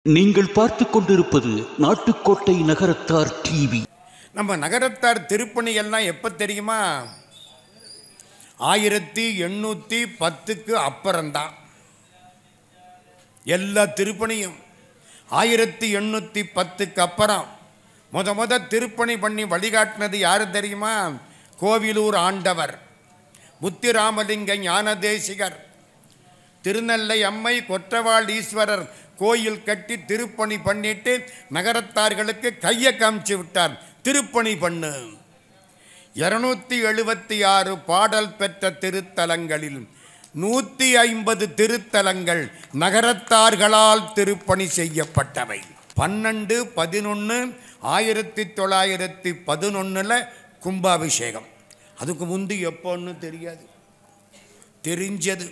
நீங்கள் பார்த்துக் கொண்டிருப்பது நாட்டுக்கோட்டை நகரத்தார் டிவி. நம்ம நகரத்தார் திருப்பணி எல்லாம் எப்போ தெரியுமா? 1810க்கு அப்புறம்தான் எல்லா திருப்பணியும். 1810க்கு அப்புறம் முத திருப்பணி பண்ணி வழிகாட்டினது யாரு தெரியுமா? கோவிலூர் ஆண்டவர் முத்திராமலிங்க ஞானதேசிகர். திருநெல்லை அம்மை கொற்றவாள் ஈஸ்வரர் கோயில் கட்டி திருப்பணி பண்ணிட்டு நகரத்தார்களுக்கு கையை காமிச்சு விட்டார். திருப்பணி பண்ணு. 276 பாடல் பெற்ற திருத்தலங்களில் 150 திருத்தலங்கள் நகரத்தார்களால் திருப்பணி செய்யப்பட்டவை. 12/11/1911 கும்பாபிஷேகம். அதுக்கு முந்தி எப்போன்னு தெரியாது, தெரிஞ்சது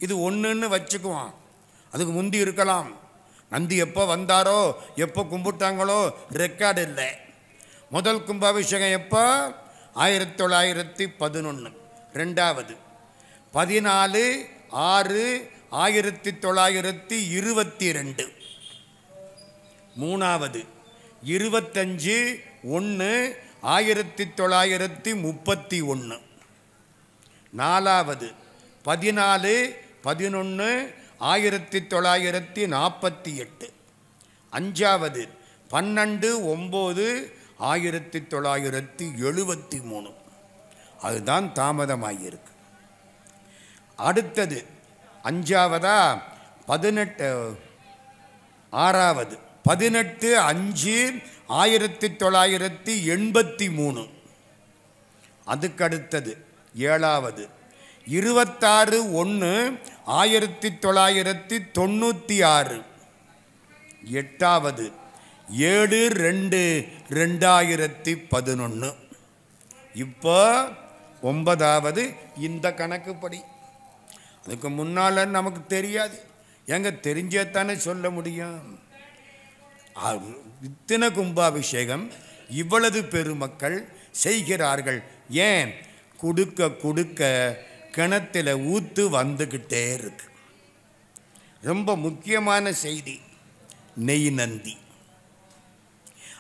இது ஒன்றுன்னு வச்சுக்குவான். அதுக்கு முந்தி இருக்கலாம். நந்தி எப்போ வந்தாரோ எப்போ கும்பிட்டாங்களோ ரெக்கார்டு இல்லை. முதல் கும்பாபிஷேகம் எப்போ? 1911. ரெண்டாவது 14/6/1922. மூணாவது 25/1/1931. நாலாவது 14/11/1948. அஞ்சாவது 12/9/1973. அதுதான் தாமதமாகியிருக்கு. அடுத்தது அஞ்சாவதா 18/5/1983. அதுக்கு அடுத்தது ஏழாவது 26/1/1996. எட்டாவது 7/2/2011. இப்போ 9வது இந்த கணக்குப்படி. அதுக்கு முன்னால் நமக்கு தெரியாது. எங்க தெரிஞ்சதானே சொல்ல முடியும். இத்தனை கும்பாபிஷேகம் இவ்வளவு பெருமக்கள் செய்கிறார்கள். ஏன்? கொடுக்க கொடுக்க கிணத்துல ஊத்து வந்துக்கிட்டே இருக்கு. ரொம்ப முக்கியமான செய்தி, நெய் நந்தி.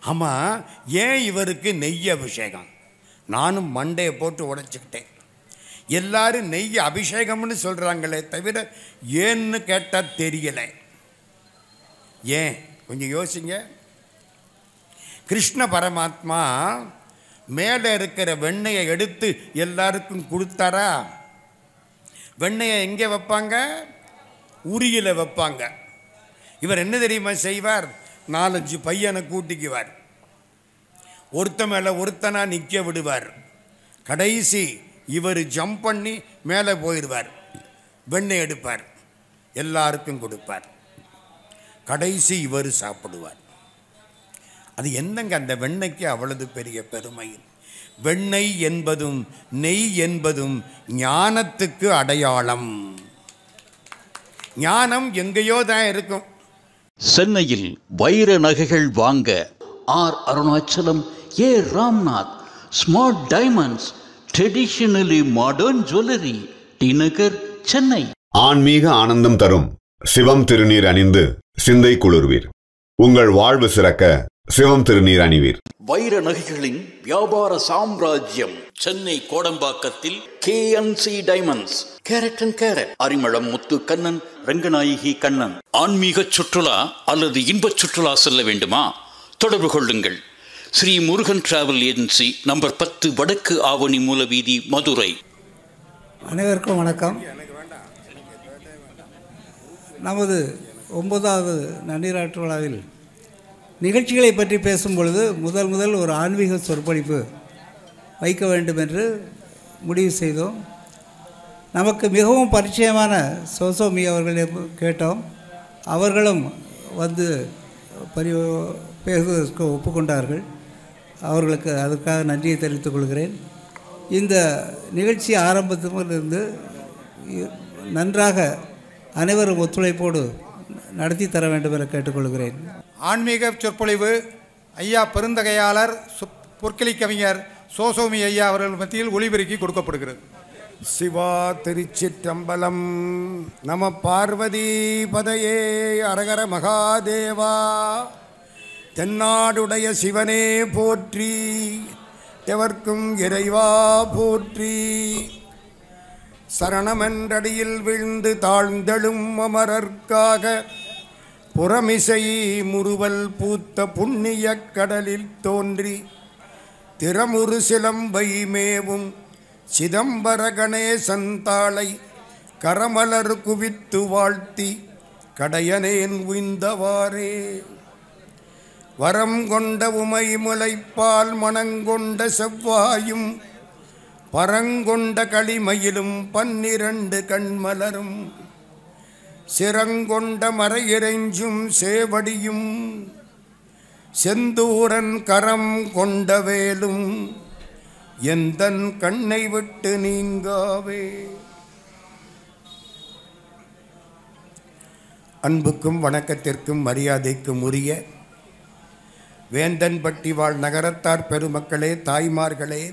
ஆமாம், ஏன் இவருக்கு நெய் அபிஷேகம்? நானும் மண்டையை போட்டு உடைச்சிக்கிட்டேன். எல்லாரும் நெய் அபிஷேகம்னு சொல்கிறாங்களே தவிர ஏன்னு கேட்டால் தெரியலை. ஏன் கொஞ்சம் யோசிங்க. கிருஷ்ண பரமாத்மா மேலே இருக்கிற வெண்ணெயை எடுத்து எல்லாருக்கும் கொடுத்தாரா? வெண்ணெயை எங்கே வைப்பாங்க? உரியில் வைப்பாங்க. இவர் என்ன தெரியுமா செய்வார்? 4-5 பையனை கூட்டிக்குவார். ஒருத்த மேலே ஒருத்தனா நிற்க விடுவார். கடைசி இவர் ஜம்ப் பண்ணி மேலே போயிடுவார். வெண்ணெய் எடுப்பார், எல்லாருக்கும் கொடுப்பார். கடைசி இவர் சாப்பிடுவார். அது என்னங்க அந்த வெண்ணெய்க்கு அவ்வளவு பெரிய பெருமை? வெண்ணெய் என்பதும் நெய் என்பதும் ஞானத்துக்கு அடையாளம். ஞானம் எங்கேயோ தான் இருக்கும். சென்னையில் வைர நகைகள் வாங்க R Arunachalam, A Ramnath, smart diamonds, traditionally modern jewellery, T Nagar, Chennai. ஆன்மீக ஆனந்தம் தரும் சிவம் திருநீர் அணிந்து சிந்தை குளிர்வீர். உங்கள் வாழ்வு சிறக்க சிவம் திருநீர் அணிவீர். வைர நகைகளின் வியாபார சாம்ராஜ்யம் சென்னை கோடம்பாக்கத்தில் KNC diamonds, carat and carat, Arimalam Muthu Kannan, Ranganayaki Kannan. ஆன்மீக சுற்றுலா அல்லது இன்பச் சுற்றுலா செல்ல வேண்டுமா? தொடர்பு கொள்ளுங்கள். Sri Murugan travel agency, number 10, வடக்கு ஆவணி மூலவீதி, மதுரை. அனைவருக்கும் வணக்கம். நமது 9வது நன்னீராற்று விழாவில் நிகழ்ச்சிகளை பற்றி பேசும் பொழுது முதல் ஒரு ஆன்மீக சொற்பொழிப்பு வைக்க வேண்டும் என்று முடிவு செய்தோம். நமக்கு மிகவும் பரிச்சயமான சோசோமி அவர்களை கேட்டோம். அவர்களும் வந்து பேசுவதற்கு ஒப்புக்கொண்டார்கள். அவர்களுக்கு அதுக்காக நன்றியை தெரிவித்துக் கொள்கிறேன். இந்த நிகழ்ச்சி ஆரம்பத்திலிருந்து நன்றாக அனைவரும் ஒத்துழைப்போடு நடத்தி தர வேண்டும் என கேட்டுக்கொள்கிறேன். ஆன்மீக சொற்பொழிவு ஐயா பெருந்தகையாளர் பொற்களி கவிஞர் சோசோமி ஐயா அவர்கள் மத்தியில் ஒளிபெருக்கி கொடுக்கப்படுகிறது. சிவா திருச்சிற்றம்பலம். நம பார்வதி பதையே அரகர மகாதேவா. தென்னாடுடைய சிவனே போற்றி, எவர்க்கும் இறைவா போற்றி. சரணமென்றடியில் விழுந்து தாழ்ந்தெழும் அமரர்க்காக புறமிசை முறுவல் பூத்த புண்ணிய கடலில் தோன்றி திறமுறு சிலம்பை மேவும் சிதம்பர கணேசன் தாளை கரமலர் குவித்து வாழ்த்தி கடையனேன் உய்ந்தவாறே. வரம் கொண்ட உமை முலைப்பால் மணங்கொண்ட செவ்வாயும் பரங்கொண்ட களிமயிலும் 12 கண்மலரும் சிறங்கொண்ட மறையிறைஞ்சும் சேவடியும் செந்தூரன் கரம் கொண்ட வேலும் எந்தன் கண்ணை விட்டு நீங்காவே. அன்புக்கும் வணக்கத்திற்கும் மரியாதைக்கும் உரிய வேந்தன்பட்டி வாழ் நகரத்தார் பெருமக்களே, தாய்மார்களே,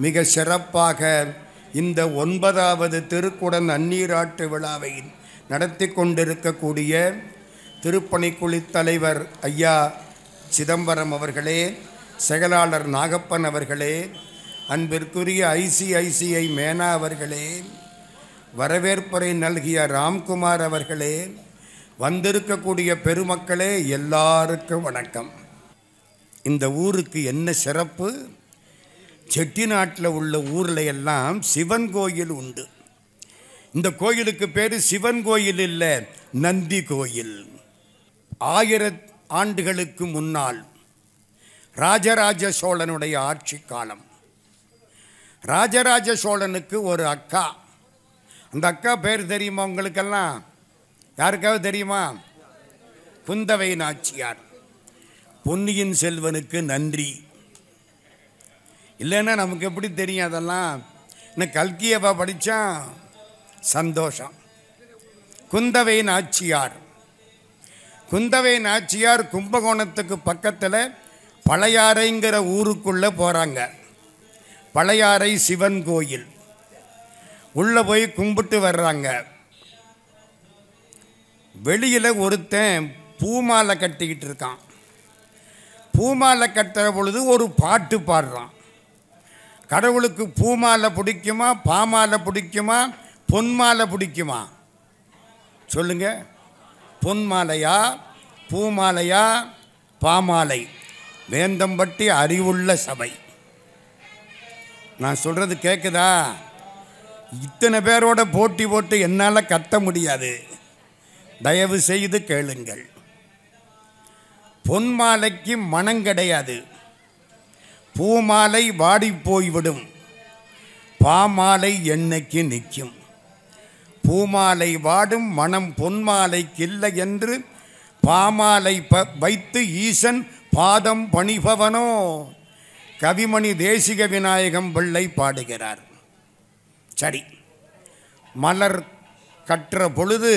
மிக சிறப்பாக இந்த 9வது திருக்குடன் அந்நீராட்டு விழாவை நடத்தி கொண்டிருக்கக்கூடிய திருப்பணிக்குழு தலைவர் ஐயா சிதம்பரம் அவர்களே, செயலாளர் நாகப்பன் அவர்களே, அன்பிற்குரிய ICICI மேனா அவர்களே, வரவேற்புரை நல்கிய ராம்குமார் அவர்களே, வந்திருக்கக்கூடிய பெருமக்களே, எல்லாருக்கும் வணக்கம். இந்த ஊருக்கு என்ன சிறப்பு? செட்டிநாட்டில் உள்ள ஊரில் எல்லாம் சிவன் கோயில் உண்டு. இந்த கோயிலுக்கு பேர் சிவன் கோயில் இல்லை, நந்தி கோயில். 1000 ஆண்டுகளுக்கு முன்னால் ராஜராஜ சோழனுடைய ஆட்சி காலம். ராஜராஜ சோழனுக்கு ஒரு அக்கா. அந்த அக்கா பேர் தெரியுமா உங்களுக்கெல்லாம்? யாருக்காவது தெரியுமா? குந்தவை நாச்சியார். பொன்னியின் செல்வனுக்கு நன்றி. இல்லைன்னா நமக்கு எப்படி தெரியும் அதெல்லாம்? இன்னும் கல்கியவா படித்தா சந்தோஷம். குந்தவை நாச்சியார். குந்தவை நாச்சியார் கும்பகோணத்துக்கு பக்கத்தில் பழையாறைங்கிற ஊருக்குள்ளே போகிறாங்க. பழையாறை சிவன் கோயில் உள்ளே போய் கும்பிட்டு வர்றாங்க. வெளியில் ஒருத்தன் பூமாலை கட்டிக்கிட்டு இருக்கான். பூமாலை கட்டுற பொழுது ஒரு பாட்டு பாடுறான். கடவுளுக்கு பூமாலை பிடிக்குமா, பாமாலை பிடிக்குமா, பொன்மாலை பிடிக்குமா? சொல்லுங்க. பொன்மாலையா, பூமாலையா, பாமாலை? வேந்தம்பட்டி அறிவுள்ள சபை. நான் சொல்கிறது கேட்குதா? இத்தனை பேரோட போட்டி போட்டு என்னால் கத்த முடியாது. தயவு செய்து கேளுங்கள். பொன்மாலைக்கு மனம் கிடையாது. பூமாலை வாடி போய்விடும். பாமாலை என்னைக்கு நிற்கும். பூமாலை வாடும், மனம் பொன்மாலைக்கு இல்லை என்று பாமாலை வைத்து ஈசன் பாதம் பணிபவனோ கவிமணி தேசிக விநாயகம் பிள்ளை பாடுகிறார். சரி, மலர் கட்டுற பொழுது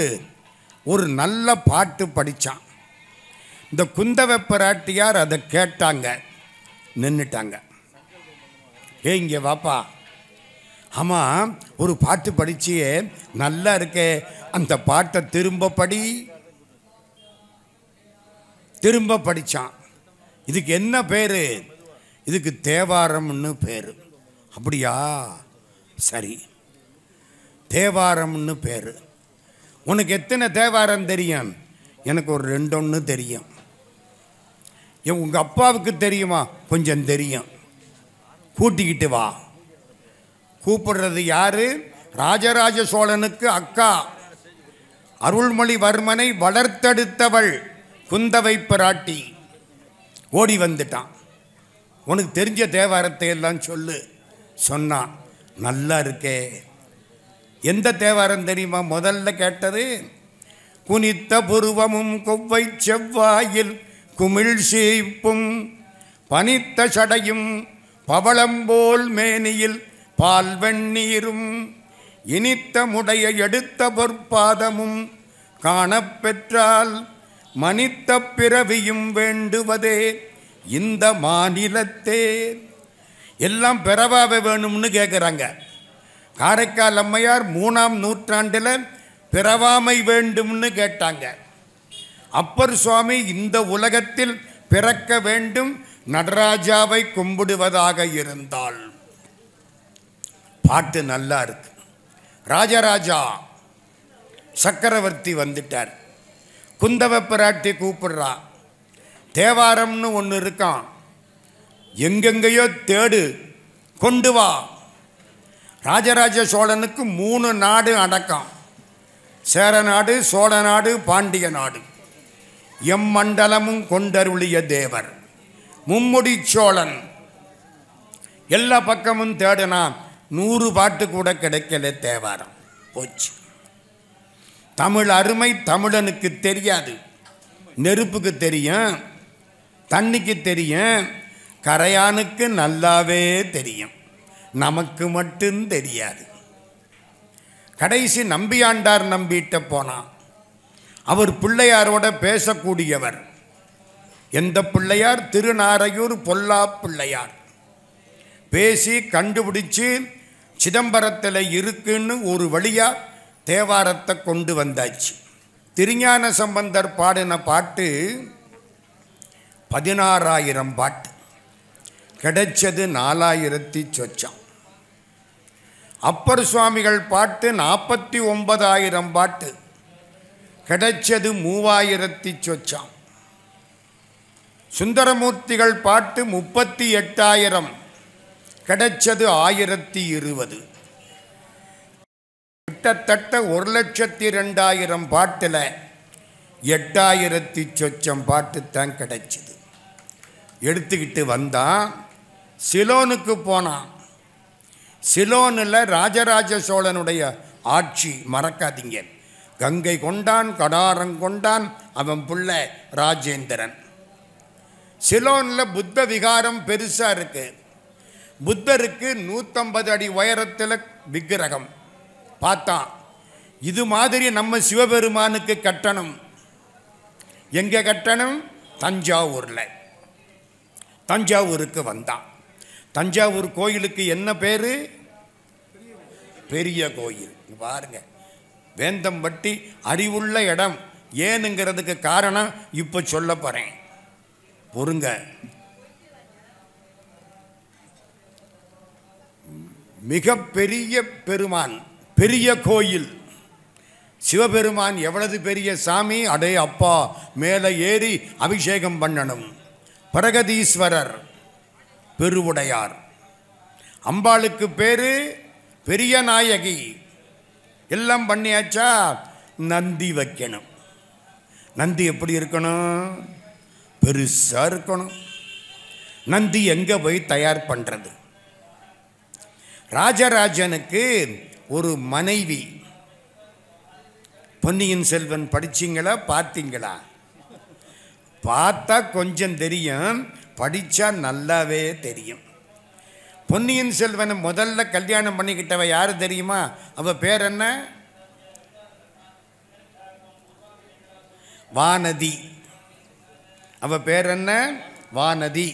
ஒரு நல்ல பாட்டு படித்தான். இந்த குந்தவை பிராட்டியார் அதை கேட்டாங்க, நின்றுட்டாங்க. இங்கே வாப்பா. ஆமாம், ஒரு பாட்டு படிச்சியே, நல்லா இருக்கே, அந்த பாட்டை திரும்ப படி. திரும்ப படித்தான். இதுக்கு என்ன பேர்? இதுக்கு தேவாரம்னு பேர். அப்படியா? சரி, தேவாரம்னு பேர். உனக்கு எத்தனை தேவாரம் தெரியும்? எனக்கு ஒரு 2 தெரியும். உங்கள் அப்பாவுக்கு தெரியுமா? கொஞ்சம் தெரியும். கூட்டிக்கிட்டு வா. கூப்பிடுறது யாரு? ராஜராஜ சோழனுக்கு அக்கா, அருள்மொழிவர்மனை வளர்த்தெடுத்தவள் குந்தவை பிராட்டி. ஓடி வந்துட்டான். உனக்கு தெரிஞ்ச தேவாரத்தை எல்லாம் சொல்லு சொன்னான். நல்லா இருக்கே. எந்த தேவாரம் தெரியுமா முதல்ல கேட்டது? குனித்த புருவமும் கொவ்வை செவ்வாயில் குமிழ் சீப்பும் பனித்த சடையும் பவளம்போல் மேனியில் பால் வெண்ணீரும் இனித்த முடைய எடுத்த பொற்பாதமும் காணப்பெற்றால் மனித்த பிறவியும் வேண்டுவதே இந்த மாநிலத்தே. எல்லாம் பிறவாவே வேணும்னு கேட்குறாங்க. காரைக்கால் அம்மையார் 3ஆம் நூற்றாண்டில் பிறவாமை வேண்டும்னு கேட்டாங்க. அப்பர் சுவாமி இந்த உலகத்தில் பிறக்க வேண்டும், நடராஜாவை கும்பிடுவதாக இருந்தால். பாட்டு நல்லா இருக்கு. ராஜராஜா சக்கரவர்த்தி வந்துட்டார். குந்தவ பிராட்டி கூப்பிடுறா. தேவாரம்னு ஒன்று இருக்கான், எங்கெங்கேயோ தேடு கொண்டு வா. ராஜராஜ சோழனுக்கு 3 நாடு அடக்கம். சேர நாடு, சோழ நாடு, பாண்டிய நாடு. எம்மண்டலமும் கொண்டருளிய தேவர் மும்முடி சோழன். எல்லா பக்கமும் தேடினா 100 பாட்டு கூட கிடைக்கல. தேவாரம் போச்சு. தமிழ் அருமை தமிழனுக்கு தெரியாது. நெருப்புக்கு தெரியும், தண்ணிக்கு தெரியும், கரையானுக்கு நல்லாவே தெரியும், நமக்கு மட்டும் தெரியாது. கடைசி நம்பியாண்டார் நம்பிட்ட போனான். அவர் பிள்ளையாரோட பேசக்கூடியவர். எந்த பிள்ளையார்? திருநாரையூர் பொல்லா பிள்ளையார். பேசி கண்டுபிடிச்சு சிதம்பரத்தில் இருக்குன்னு ஒரு வழியா தேவாரத்தை கொண்டு வந்தாச்சு. திருஞான சம்பந்தர் பாடின பாட்டு 16,000 பாட்டு, கிடைச்சது 4,000 சொச்சம். அப்பர் சுவாமிகள் பாட்டு 49,000 பாட்டு, கிடைச்சது 3,000 சொச்சம். சுந்தரமூர்த்திகள் பாட்டு 38,000, கிடைச்சது 1,020. கிட்டத்தட்ட 1,02,000 பாட்டில் 8,000 சொச்சம் பாட்டு தான் கிடைச்சிது. எடுத்துக்கிட்டு வந்தான். சிலோனுக்கு போனான். சிலோனில் ராஜராஜ சோழனுடைய ஆட்சி மறக்காதீங்க. கங்கை கொண்டான், கடாரம் கொண்டான், அவன் பிள்ளை ராஜேந்திரன். சிலோனில் புத்த விகாரம் பெருசாக இருக்கு. புத்தருக்கு 150 அடி உயரத்தில் விக்கிரகம். பார்த்தான், இது மாதிரி நம்ம சிவபெருமானுக்கு கட்டணும். எங்கே கட்டணும்? தஞ்சாவூரில். தஞ்சாவூருக்கு வந்தான். தஞ்சாவூர் கோயிலுக்கு என்ன பேர்? பெரிய கோயில். பாருங்க, வேந்தம்பட்டி அறிவுள்ள இடம். ஏனுங்கிறதுக்கு காரணம் இப்போ சொல்ல போகிறேன், பொறுங்க. மிகப்பெரிய பெருமான், பெரிய கோயில். சிவபெருமான் எவ்வளவு பெரிய சாமி! அடே அப்பா, மேலே ஏறி அபிஷேகம் பண்ணணும். பிரகதீஸ்வரர் பெருவுடையார். அம்பாளுக்கு பேரு பெரிய நாயகி. எல்லாம் பண்ணியாச்சா? நந்தி வைக்கணும். நந்தி எப்படி இருக்கணும்? பெருசாக இருக்கணும். நந்தி எங்கே போய் தயார் பண்ணுறது? ராஜராஜனுக்கு ஒரு மனைவி. பொன்னியின் செல்வன் படிச்சிங்களா, பார்த்தீங்களா? பார்த்தா கொஞ்சம் தெரியும், படித்தா நல்லாவே தெரியும். பொன்னியின் செல்வனை முதல்ல கல்யாணம் பண்ணிக்கிட்டவ யார் தெரியுமா? அவ பேர் என்ன? வானதி. அவ பேர் என்ன? வானதி.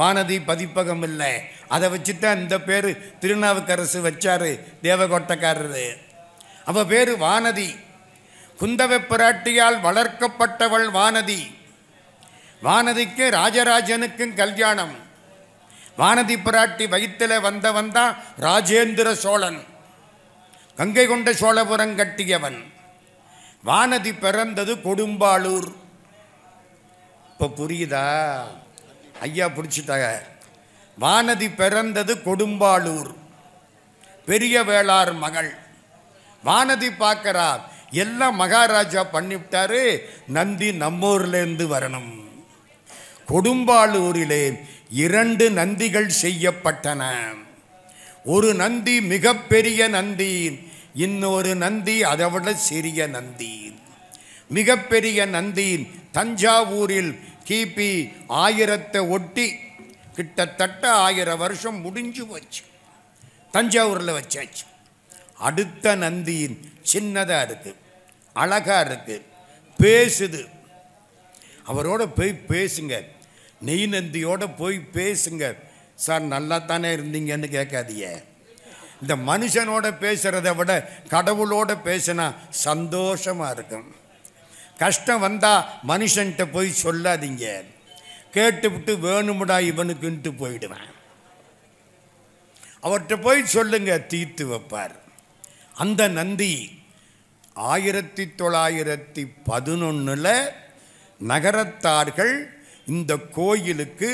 வானதி பதிப்பகம் இல்லை, அதை வச்சுதான் இந்த பேர் திருநாவுக்கரசு வச்சாரு, தேவகோட்டக்காரரு. அவ பேர் வானதி. குந்தவ பிராட்டியால் வளர்க்கப்பட்டவள் வானதி. வானதிக்கு ராஜராஜனுக்கும் கல்யாணம். வானதி பிராட்டி வயிற்றில் வந்தவன் தான் ராஜேந்திர சோழன், கங்கை கொண்ட சோழபுரம் கட்டியவன். வானதி பிறந்தது கொடும்பாளூர். இப்போ புரியுதா? ஐயா பிடிச்சிட்டாங்க. வானதி பிறந்தது கொடும்பாளூர், பெரிய வேளார் மகள். வானதி பார்க்கறா, எல்லாம் மகாராஜா பண்ணிவிட்டாரு, நந்தி நம்மூர்லேருந்து வரணும். கொடும்பாளூரிலே 2 நந்திகள் செய்யப்பட்டன. ஒரு நந்தி மிகப்பெரிய நந்தி, இன்னொரு நந்தி அதை விட சிறிய நந்தி. மிகப்பெரிய நந்தி தஞ்சாவூரில் கிபி 1000 ஒட்டி கிட்டத்தட்ட 1000 வருஷம் முடிஞ்சு போச்சு. தஞ்சாவூரில் வச்சாச்சு. அடுத்த நந்தி சின்னதாக இருக்கு, அழகாக இருக்கு, பேசுது. அவரோட போய் பேசுங்க, நெய் நந்தியோட போய் பேசுங்க. சார் நல்லா தானே இருந்தீங்கன்னு கேட்காதீங்க. இந்த மனுஷனோட பேசுகிறத விட கடவுளோட பேசினா சந்தோஷமாக இருக்கும். கஷ்டம் வந்தால் மனுஷன்கிட்ட போய் சொல்லாதீங்க, கேட்டுவிட்டு வேணுமுடா இவனுக்குன்ட்டு போயிடுவேன். அவர்கிட்ட போய் சொல்லுங்க, தீர்த்து வைப்பார். அந்த நந்தி 1911 நகரத்தார்கள் இந்த கோயிலுக்கு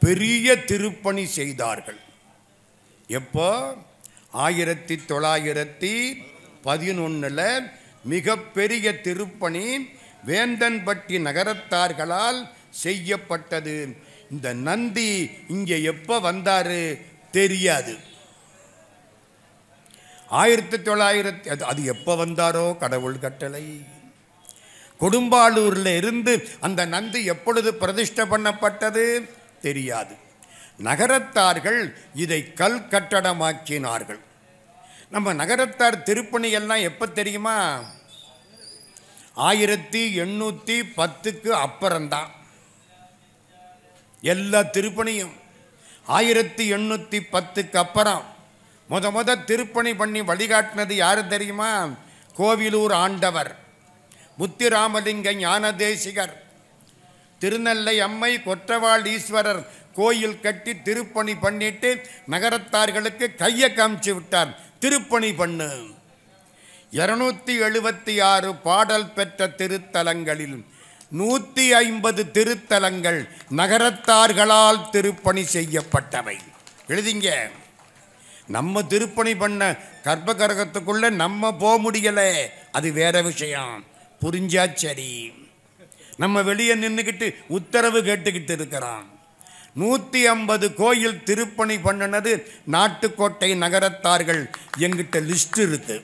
பெரிய திருப்பணி செய்தார்கள். எப்போ? 1911 மிகப்பெரிய திருப்பணி வேந்தன்பட்டி நகரத்தார்களால் செய்யப்பட்டது. இந்த நந்தி இங்கே எப்போ வந்தாரு தெரியாது. 1900 அது எப்போ வந்தாரோ கடவுள் கட்டளை. கொடும்பாளூரில் இருந்து அந்த நந்தி எப்பொழுது பிரதிஷ்டை பண்ணப்பட்டது தெரியாது. நகரத்தார்கள் இதை கல் கட்டடமாக்கினார்கள். நம்ம நகரத்தார் திருப்பணி எல்லாம் எப்போ தெரியுமா? 1810க்கு அப்புறம்தான் எல்லா திருப்பணியும். 1810க்கு அப்புறம் முத திருப்பணி பண்ணி வழிகாட்டினது யாரு தெரியுமா? கோவிலூர் ஆண்டவர் முத்திராமலிங்க ஞானதேசிகர். திருநெல்லை அம்மை கொற்றவாள் ஈஸ்வரர் கோயில் கட்டி திருப்பணி பண்ணிட்டு நகரத்தார்களுக்கு கையை காமிச்சு விட்டார், திருப்பணி பண்ணு. 276 பாடல் பெற்ற திருத்தலங்களில் 150 திருத்தலங்கள் நகரத்தார்களால் திருப்பணி செய்யப்பட்டவை. எழுதிங்க. நம்ம திருப்பணி பண்ண கர்ப்பகிரகத்துக்குள்ள நம்ம போக முடியல, அது வேற விஷயம். புரிஞ்சா சரி. நம்ம வெளியே நின்றுக்கிட்டு உத்தரவு கேட்டுக்கிட்டு இருக்கிறோம். 150 கோயில் திருப்பணி பண்ணினது நாட்டுக்கோட்டை நகரத்தார்கள். எங்கிட்ட லிஸ்ட் இருக்கு.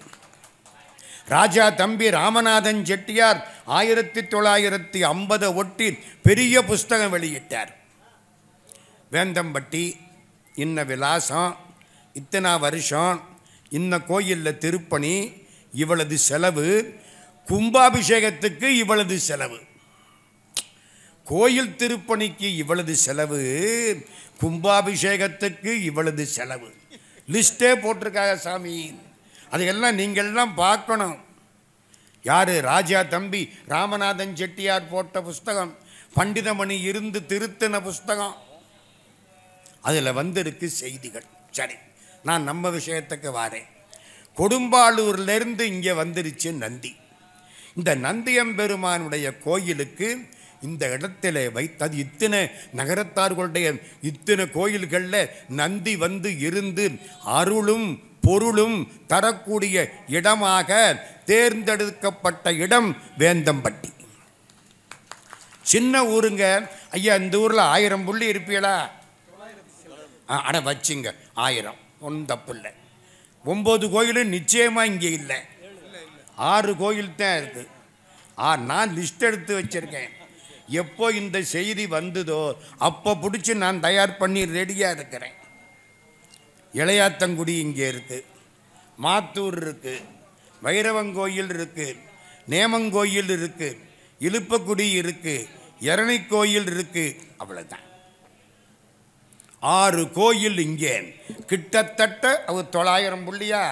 ராஜா தம்பி ராமநாதன் செட்டியார் 1950 ஒட்டி பெரிய புஸ்தகம் வெளியிட்டார். வேந்தம்பட்டி இன்ன விலாசம், இத்தனை வருஷம், இன்ன கோயிலில் திருப்பணி, இவ்வளவு செலவு, கும்பாபிஷேகத்துக்கு இவ்வளவு செலவு, கோயில் திருப்பணிக்கு இவ்வளவு செலவு, கும்பாபிஷேகத்துக்கு இவ்வளவு செலவு, லிஸ்டே போட்டிருக்காங்க சாமி. அதையெல்லாம் நீங்கள்லாம் பார்க்கணும். யார்? ராஜா தம்பி ராமநாதன் செட்டியார் போட்ட புஸ்தகம், பண்டிதமணி இருந்து திருத்தின புஸ்தகம். அதில் வந்திருக்கு செய்திகள். சரி, நான் நம்ம விஷயத்துக்கு வாரேன். கொடும்பாளூர்லேருந்து இங்கே வந்துருச்சு நந்தி. இந்த நந்தியம்பெருமானுடைய கோயிலுக்கு இந்த இடத்துல வைத்தது இத்தனை நகரத்தார்களுடைய இத்தனை கோயில்களில் நந்தி வந்து இருந்து அருளும் பொருளும் தரக்கூடிய இடமாக தேர்ந்தெடுக்கப்பட்ட இடம் வேந்தம்பட்டி. சின்ன ஊருங்க ஐயா. இந்த ஊரில் 1000 புள்ளி இருப்பீங்களா? அட வச்சுங்க 1000, ஒன்றும் தப்பு இல்லை. 9 கோயிலும் நிச்சயமாக இங்கே இல்லை, 6 கோயில் தான் இருக்குது. நான் லிஸ்ட் எடுத்து வச்சுருக்கேன். எப்போ இந்த செய்தி வந்ததோ அப்போ பிடிச்சி நான் தயார் பண்ணி ரெடியாக இருக்கிறேன். இளையாத்தங்குடி இங்கே இருக்குது, மாத்தூர் இருக்குது, வைரவங்கோயில் இருக்குது, நேமங்கோயில் இருக்குது, இலுப்பக்குடி இருக்குது, எரணிக்கோயில் இருக்குது. அவ்வளோதான், 6 கோயில் இங்கே. கிட்டத்தட்ட 900 புள்ளியா?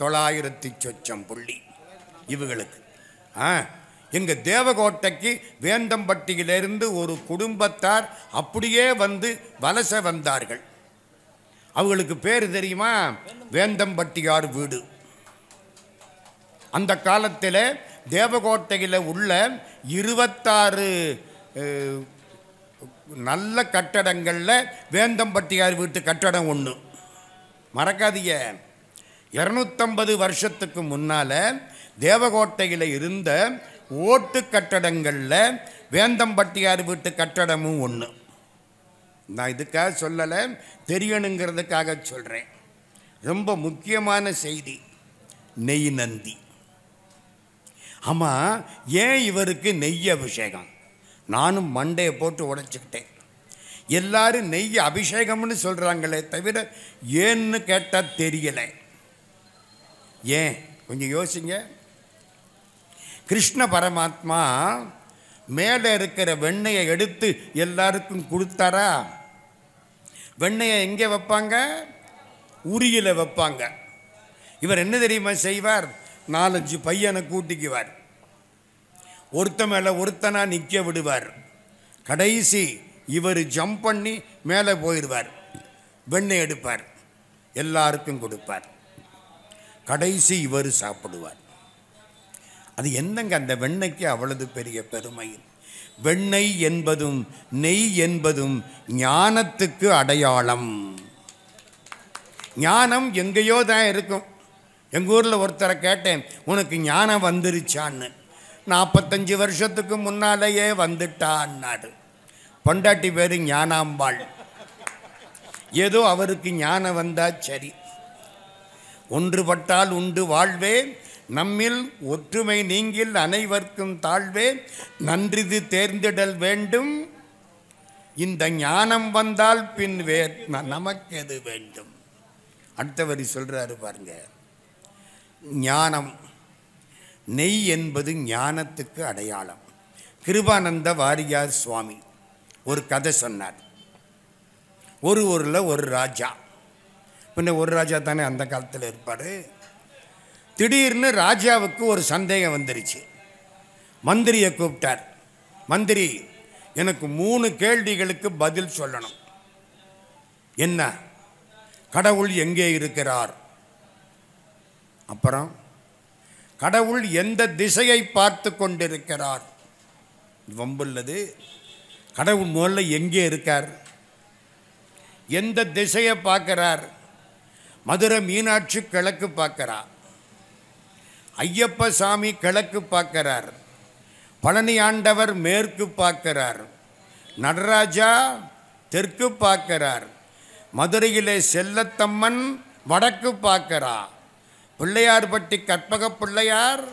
900 சொச்சம் புள்ளி இவங்களுக்கு. எங்கள் தேவகோட்டைக்கு வேந்தம்பட்டியிலிருந்து ஒரு குடும்பத்தார் அப்படியே வந்து வலச வந்தார்கள். அவங்களுக்கு பேர் தெரியுமா? வேந்தம்பட்டியார் வீடு. அந்த காலத்தில் தேவகோட்டையில் உள்ள 26 நல்ல கட்டடங்களில் வேந்தம்பட்டியார் வீட்டு கட்டடம் ஒன்று. மறக்காதீங்க. 250 வருஷத்துக்கு முன்னால் தேவகோட்டையில் இருந்த ஓட்டு கட்டடங்களில் வேந்தம்பட்டியார் வீட்டு கட்டடமும் ஒன்று. நான் இதுக்காக சொல்லலை, தெரியணுங்கிறதுக்காக சொல்கிறேன். ரொம்ப முக்கியமான செய்தி. நெய் நந்தி. ஆமாம், ஏன் இவருக்கு நெய் அபிஷேகம்? நானும் மண்டையை போட்டு உடைச்சிக்கிட்டேன். எல்லாரும் நெய் அபிஷேகம்னு சொல்கிறாங்களே தவிர ஏன்னு கேட்டால் தெரியலை. ஏன் கொஞ்சம் யோசிங்க. கிருஷ்ண பரமாத்மா மேலே இருக்கிற வெண்ணெயை எடுத்து எல்லாருக்கும் கொடுத்தாரா? வெண்ணெயை எங்கே வைப்பாங்க? உரியில் வைப்பாங்க. இவர் என்ன தெரியுமா செய்வார்? 4-5 பையனை கூட்டிக்குவார், ஒருத்த மேலே ஒருத்தனா நிற்க விடுவார். கடைசி இவர் ஜம்ப் பண்ணி மேலே போயிடுவார், வெண்ணெய் எடுப்பார், எல்லாருக்கும் கொடுப்பார். கடைசி இவர் சாப்பிடுவார். அது என்னங்க அந்த வெண்ணெய்க்கு அவ்வளவு பெரிய பெருமை? வெண்ணெய் என்பதும் நெய் என்பதும் ஞானத்துக்கு அடையாளம். ஞானம் எங்கேயோ தான் இருக்கும். எங்கள் ஊரில் ஒருத்தரை கேட்டேன், உனக்கு ஞானம் வந்துருச்சான்னு. 45 வருஷத்துக்கு முன்னாலேயே வந்துட்டான்னாரு. பொண்டாட்டி பேர் ஞானாம்பாள். ஏதோ அவருக்கு ஞானம் வந்தா சரி. ஒன்றுபட்டால் உண்டு வாழ்வே, நம்மில் ஒற்றுமை நீங்கில் அனைவருக்கும் தாழ்வே, நன்றிது தேர்ந்திடல் வேண்டும், இந்த ஞானம் வந்தால் பின் நமக்கு எது வேண்டும். அடுத்த வரி சொல்றாரு பாருங்க, ஞானம் நெய் என்பது ஞானத்துக்கு அடையாளம். கிருபானந்த வாரியார் சுவாமி ஒரு கதை சொன்னார். ஒரு ஊரில் ஒரு ராஜா, பின்ன ஒரு ராஜா தானே அந்த காலத்தில் இருப்பார். திடீர்னு ராஜாவுக்கு ஒரு சந்தேகம் வந்துருச்சு. மந்திரியை கூப்பிட்டார். மந்திரி, எனக்கு 3 கேள்விகளுக்கு பதில் சொல்லணும். என்ன? கடவுள் எங்கே இருக்கிறார்? அப்புறம் கடவுள் எந்த திசையை பார்த்து கொண்டிருக்கிறார்? வம்புள்ளது. கடவுள் முதல்ல எங்கே இருக்கார்? எந்த திசையை பார்க்கிறார்? மதுரை மீனாட்சி கிழக்கு பார்க்கிறார், ஐயப்ப சாமி கிழக்கு பார்க்கிறார், பழனி ஆண்டவர் மேற்கு பார்க்கிறார், நடராஜா தெற்கு பார்க்கிறார், மதுரையிலே செல்லத்தம்மன் வடக்கு பார்க்கிறார், பிள்ளையார்பட்டி கற்பக பிள்ளையார்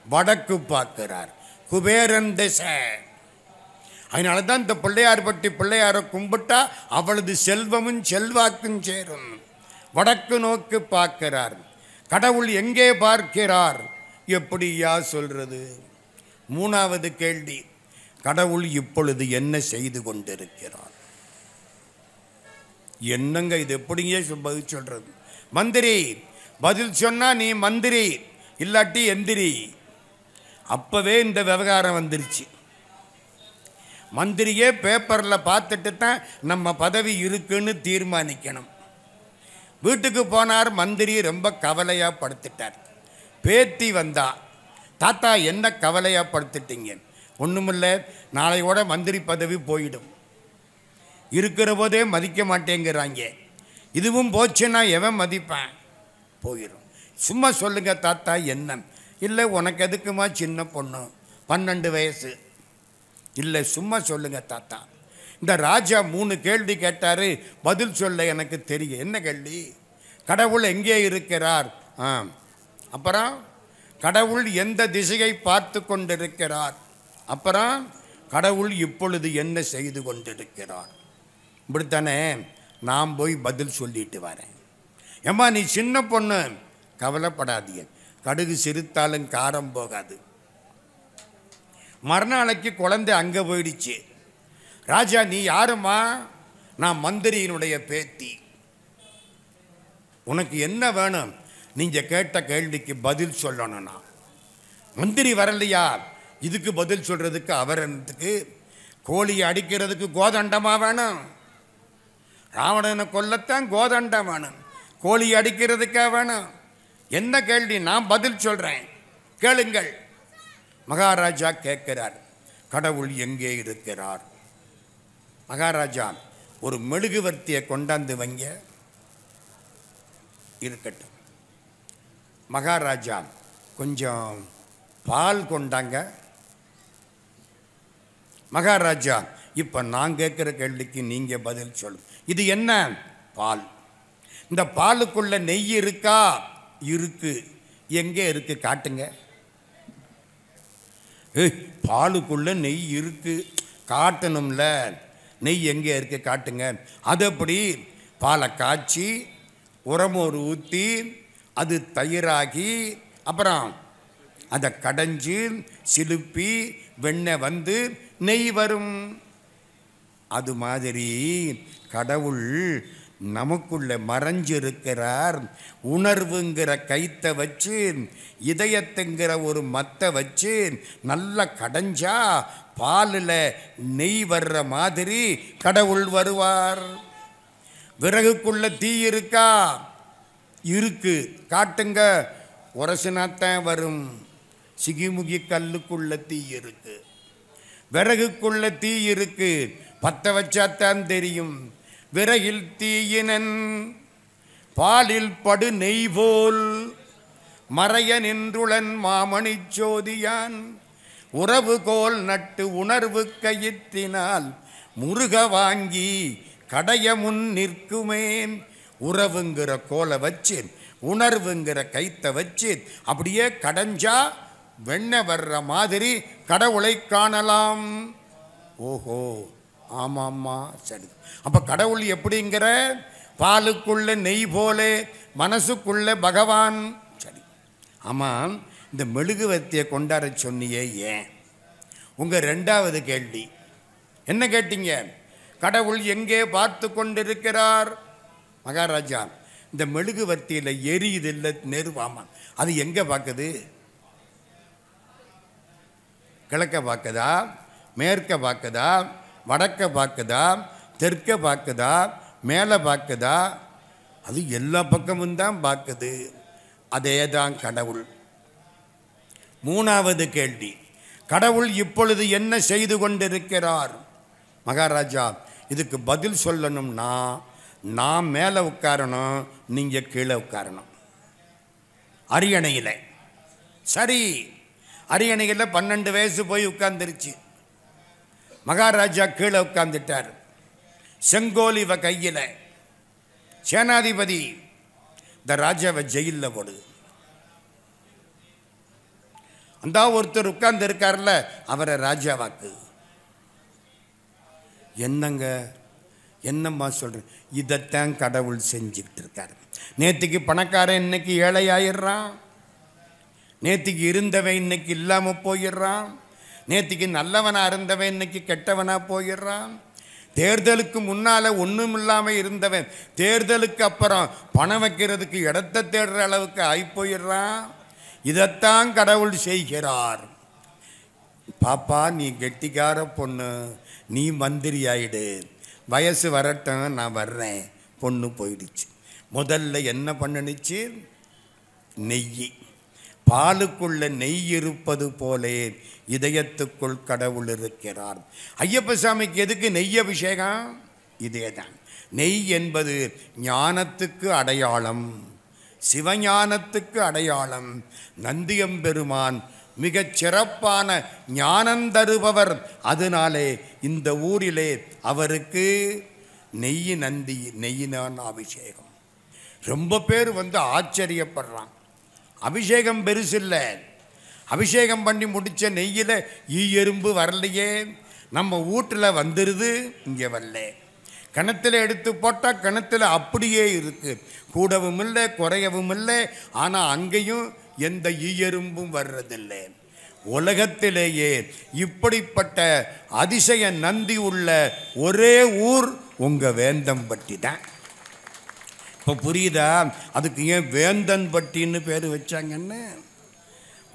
வடக்கு பார்க்கிறார், குபேரன் திசை. அதனால தான் இந்த பிள்ளையார்பட்டி பிள்ளையாரை கும்பிட்டா அவளது செல்வமும் செல்வாக்கும் சேரும். வடக்கு நோக்கு பார்க்கிறார். கடவுள் எங்கே பார்க்கிறார்? எப்படியா சொல்றது? 3வது கேள்வி, கடவுள் இப்பொழுது என்ன செய்து கொண்டிருக்கிறார்? என்னங்க இது? எப்படிங்க பதில் சொல்றது? மந்திரி பதில் சொன்னா நீ மந்திரி, இல்லாட்டி எந்திரி. அப்பவே இந்த விவகாரம் வந்துருச்சு. மந்திரியே பேப்பரில் பார்த்துட்டு தான் நம்ம பதவி இருக்குன்னு தீர்மானிக்கணும். வீட்டுக்கு போனார். மந்திரி ரொம்ப கவலையாக படுத்துட்டார். பேத்தி வந்தா, தாத்தா என்ன கவலையாக படுத்துட்டீங்க? ஒன்றுமில்லை, நாளையோட மந்திரி பதவி போயிடும். இருக்கிற போதே மதிக்க மாட்டேங்கிறாங்க, இதுவும் போச்சுன்னா எவன் மதிப்பேன்? போயிடும். சும்மா சொல்லுங்க தாத்தா என்ன? இல்லை உனக்கு எதுக்குமா சின்ன பொண்ணு, 12 வயசு. இல்லை சும்மா சொல்லுங்க தாத்தா. இந்த ராஜா 3 கேள்வி கேட்டார், பதில் சொல்ல எனக்கு தெரியும். என்ன கேள்வி? கடவுள் எங்கே இருக்கிறார்? அப்புறம் கடவுள் எந்த திசையை பார்த்து கொண்டிருக்கிறார்? அப்புறம் கடவுள் இப்பொழுது என்ன செய்து கொண்டிருக்கிறார்? இப்படித்தானே நான் போய் பதில் சொல்லிட்டு வரேன். ஏம்மா நீ சின்ன பொண்ணு, கவலைப்படாதீங்க, கடுகு சிரித்தாலும் காரம் போகாது. மறுநாளைக்கு குழந்தை அங்கே போயிடுச்சு. ராஜா நீ யாருமா? நான் மந்திரியினுடைய பேத்தி. உனக்கு என்ன வேணும்? நீங்கள் கேட்ட கேள்விக்கு பதில் சொல்லணும்னா. மந்திரி வரலையா? இதுக்கு பதில் சொல்கிறதுக்கு அவரனுக்கு கோழியை அடிக்கிறதுக்கு கோதண்டமாக வேணும். ராவணனை கொல்லத்தான் கோதண்டம் வேணும், கோழி அடிக்கிறதுக்காக வேணும். என்ன கேள்வி? நான் பதில் சொல்கிறேன், கேளுங்கள். மகாராஜா கேட்கிறார், கடவுள் எங்கே இருக்கிறார்? மகாராஜா ஒரு மெழுகுவர்த்தியை கொண்டாந்து வைங்க. இருக்கட்டும். மகாராஜா கொஞ்சம் பால் கொண்டாங்க. மகாராஜா இப்போ நான் கேட்குற கேள்விக்கு நீங்கள் பதில் சொல்லு. இது என்ன? பால். இந்த பாலுக்குள்ள நெய் இருக்கா? இருக்கு. எங்கே இருக்கு? காட்டுங்க. பாலுக்குள்ள நெய் இருக்கு, காட்டணும்ல. நெய் எங்கே இருக்கு? காட்டுங்க. அது எப்படி? பாலை காய்ச்சி உரமோறு ஊற்றி அது தயிராகி அப்புறம் அதை கடைஞ்சி சிலுப்பி வெண்ணெய் வந்து நெய் வரும். அது மாதிரி கடவுள் நமக்குள்ள மறைஞ்சிருக்கிறார். உணர்வுங்கிற கைத்தை வச்சு இதயத்துங்கிற ஒரு மத்தை வச்சு நல்லா கடைஞ்சா பாலில் நெய் வர்ற மாதிரி கடவுள் வருவார். விறகுக்குள்ள தீ இருக்கா? இருக்கு, காட்டுங்க. உரசினாத்தான் வரும். சிகிமுகி கல்லுக்குள்ள தீ இருக்கு, விறகுக்குள்ள தீ இருக்கு, பத்த வச்சாத்தான் தெரியும். விறகில் தீயினன் பாலில் படு நெய் போல் மறைய நின்றுளன் மாமணி சோதியான் உறவு கோல் நட்டு உணர்வு கயிற்றினால் முருக வாங்கி கடைய முன் நிற்குமேன். உறவுங்கிற கோலை வச்சு உணர்வுங்கிற கைத்தை வச்சு அப்படியே கடைஞ்சா வெண்ணெய் வர்ற மாதிரி கடவுளை காணலாம். ஓஹோ, ஆமாம்மா, சரி. அப்போ கடவுள் எப்படிங்கிற? பாலுக்குள்ள நெய் போல, மனசுக்குள்ள பகவான். சரி, ஆமாம். இந்த மெழுகுவர்த்தியை கொண்டாட சொன்னியே ஏன்? உங்கள் ரெண்டாவது கேள்வி என்ன கேட்டீங்க? கடவுள் எங்கே பார்த்து கொண்டிருக்கிறார்? மகாராஜா, இந்த மெழுகுவர்த்தியில் எரியுது இல்லை நெருவாமா, அது எங்கே பார்க்குது? கிழக்க பார்க்குதா, மேற்க பார்க்குதா, வடக்க பார்க்குதா, தெற்க பார்க்குதா, மேலே பார்க்குதா? அது எல்லா பக்கமும் தான் பார்க்குது. அதே தான் கடவுள். மூணாவது கேள்வி, கடவுள் இப்பொழுது என்ன செய்து கொண்டிருக்கிறார்? மகாராஜா, இதுக்கு பதில் சொல்லணும்னா நான் மேலே உட்காரணும், நீங்கள் கீழே உட்காரணும். அரியணையில். சரி, அரியணையில் 12 வயசு போய் உட்கார்ந்துருச்சு. மகாராஜா கீழே உட்கார்ந்துட்டார். செங்கோல் இவ கையில். சேனாதிபதி, இந்த ராஜாவை ஜெயிலில் போடு. அந்த ஒருத்தர் உட்கார்ந்து இருக்கார்ல, அவரை ராஜாவாக்கு. என்னங்க, என்னம்மா சொல்கிறேன்? இதைத்தான் கடவுள் செஞ்சுக்கிட்டு இருக்காரு. நேற்றுக்கு பணக்காரன் இன்னைக்கு ஏழை ஆயிடுறான். நேற்றுக்கு இருந்தவன் இன்னைக்கு இல்லாமல் போயிடுறான். நேற்றுக்கு நல்லவனாக இருந்தவன் இன்னைக்கு கெட்டவனாக போயிடுறான். தேர்தலுக்கு முன்னால் ஒன்றும் இல்லாமல் இருந்தவன் தேர்தலுக்கு அப்புறம் பணம் வைக்கிறதுக்கு இடத்தை தேடுற அளவுக்கு ஆகி போயிடுறான். இதைத்தான் கடவுள் செய்கிறார். பாப்பா, நீ கெட்டிக்கார பொண்ணு, நீ மந்திரி ஆயிடு, வயசு வரட்டும், நான் வர்றேன். பொண்ணு போயிடுச்சு. முதல்ல என்ன பண்ணுச்சு? நெய். பாலுக்குள்ள நெய் இருப்பது போலே இதயத்துக்குள் கடவுள் இருக்கிறார். ஐயப்ப சாமிக்கு எதுக்கு நெய் அபிஷேகம்? இதே தான். நெய் என்பது ஞானத்துக்கு அடையாளம், சிவஞானத்துக்கு அடையாளம். நந்தியம்பெருமான் மிகச் சிறப்பான ஞானம் தருபவர். அதனாலே இந்த ஊரிலே அவருக்கு நெய்யினான் அபிஷேகம். ரொம்ப பேர் ஆச்சரியப்படுறான். அபிஷேகம் பெருசில்லை. அபிஷேகம் பண்ணி முடித்த நெய்யில் எறும்பு வரலையே. நம்ம வீட்டில் வந்துடுது, இங்கே வரல. கிணத்துல எடுத்து போட்டால் கிணத்துல அப்படியே இருக்குது, கூடவும் இல்லை குறையவும் இல்லை. ஆனால் அங்கேயும் எந்த எறும்பும் வர்றதில்லை. உலகத்திலேயே இப்படிப்பட்ட அதிசய நந்தி உள்ள ஒரே ஊர் உங்கள் வேந்தம்பட்டி தான். இப்போ புரியுதா அதுக்கு ஏன் வேந்தன்பட்டின்னு பேர் வச்சாங்கன்னு?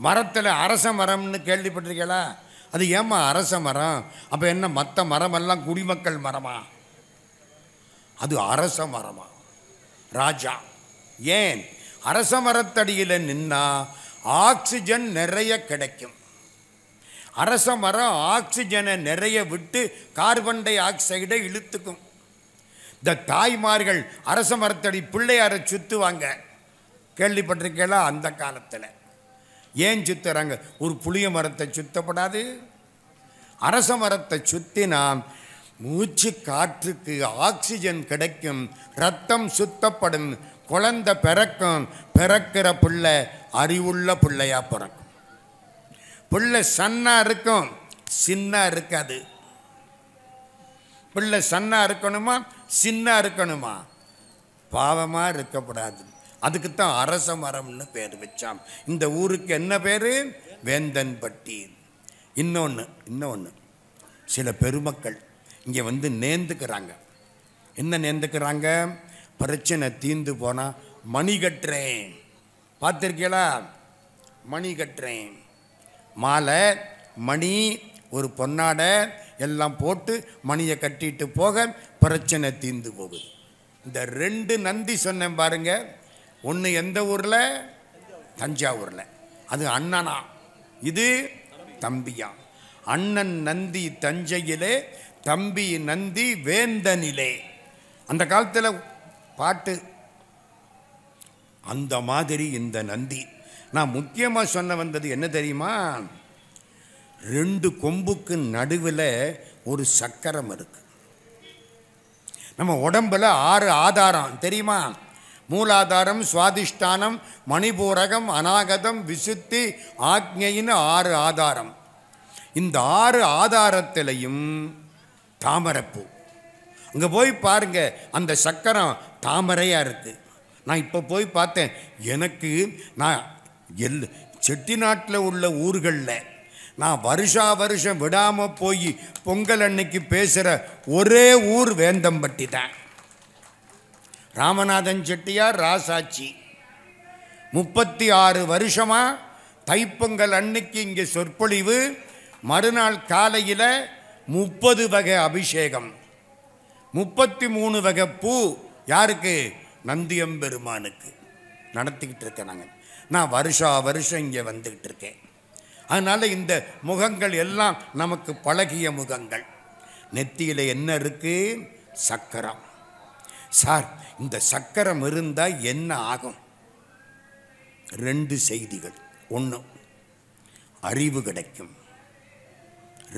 மரத்தில் அரச மரம்னு கேள்விப்பட்டிருக்கீங்களா? அது ஏம்மா அரச மரம்? அப்போ என்ன மற்ற மரமெல்லாம் குடிமக்கள் மரமா? அது அரச மரமா? ராஜா ஏன்? அரச மரத்தடியில் நின்னா ஆக்சிஜன் நிறைய கிடைக்கும். அரச மரம் ஆக்சிஜனை நிறைய விட்டு கார்பன் டை ஆக்சைடை இழுத்துக்கும். இந்த தாய்மார்கள் அரச மரத்தடி பிள்ளையாரை சுற்றுவாங்க, கேள்விப்பட்டிருக்கீங்களா? அந்த காலத்தில் ஏன் சுற்றுறாங்க? ஒரு புளிய மரத்தை சுத்தப்படாது, அரச மரத்தை சுற்றினா மூச்சு காற்றுக்கு ஆக்சிஜன் கிடைக்கும், ரத்தம் சுத்தப்படும், குழந்தை பிறக்கும். பிறக்கிற பிள்ளை அறிவுள்ள பிள்ளையா பிறக்கும். பிள்ளை சன்னா இருக்கும், சின்ன இருக்காது. பிள்ளை சன்னா இருக்கணுமா சின்ன இருக்கணுமா? பாவமாக இருக்கக்கூடாது. அதுக்குத்தான் அரச மரம்னு பேர் வச்சான். இந்த ஊருக்கு என்ன பேர்? வேந்தன்பட்டி. இன்னொன்று சில பெருமக்கள் இங்கே நேர்ந்துக்கிறாங்க. என்ன நேர்ந்துக்கிறாங்க? பிரச்சனை தீர்ந்து போனால் மணி கட்டுறேன். பார்த்துருக்கீங்களா? மணி கட்டுறேன். மாலை, மணி, ஒரு பொன்னாடை எல்லாம் போட்டு மணியை கட்டிட்டு போக பிரச்சனை தீர்ந்து போகுது. இந்த 2 நந்தி சொன்னேன் பாருங்க. ஒன்று எந்த ஊரில்? தஞ்சாவூரில். அது அண்ணனா, இது தம்பியா. அண்ணன் நந்தி தஞ்சையிலே, தம்பி நந்தி வேந்தனிலே. அந்த காலத்தில் பாட்டு. அந்த மாதிரி இந்த நந்தி. நான் முக்கியமாக சொன்ன வந்தது என்ன தெரியுமா? 2 கொம்புக்கு நடுவில் ஒரு சக்கரம் இருக்கு. நம்ம உடம்புல 6 ஆதாரம் தெரியுமா? மூலாதாரம், சுவாதிஷ்டானம், மணிபூரகம், அநாகதம், விசுத்தி, ஆக்ஞைன்னு 6 ஆதாரம். இந்த 6 ஆதாரத்திலையும் தாமரைப்பூ. அங்கே போய் பாருங்க, அந்த சக்கரம் தாமரையாக இருக்குது. நான் இப்போ போய் பார்த்தேன். எனக்கு நான் செட்டிநாட்டில் உள்ள ஊர்களில் நான் வருஷம் விடாமல் போய் பொங்கல் அன்னைக்கு பேசுகிற ஒரே ஊர் வேந்தம்பட்டி தான். ராமநாதன் செட்டியார் ராசாச்சி 36 வருஷமாக தைப்பொங்கல் அன்னைக்கு இங்கே சொற்பொழிவு. மறுநாள் காலையில் 30 வகை அபிஷேகம், 33 வகை பூ. யாருக்கு? நந்தியம்பெருமானுக்கு நடத்திக்கிட்டு இருக்கேன். நான் வருஷம் இங்கே வந்துக்கிட்டு இருக்கேன். அதனால் இந்த முகங்கள் எல்லாம் நமக்கு பழகிய முகங்கள். நெத்தியில் என்ன இருக்குது? சக்கரம். சார், இந்த சக்கரம் இருந்தால் என்ன ஆகும்? 2 செய்திகள். 1, அறிவு கிடைக்கும்.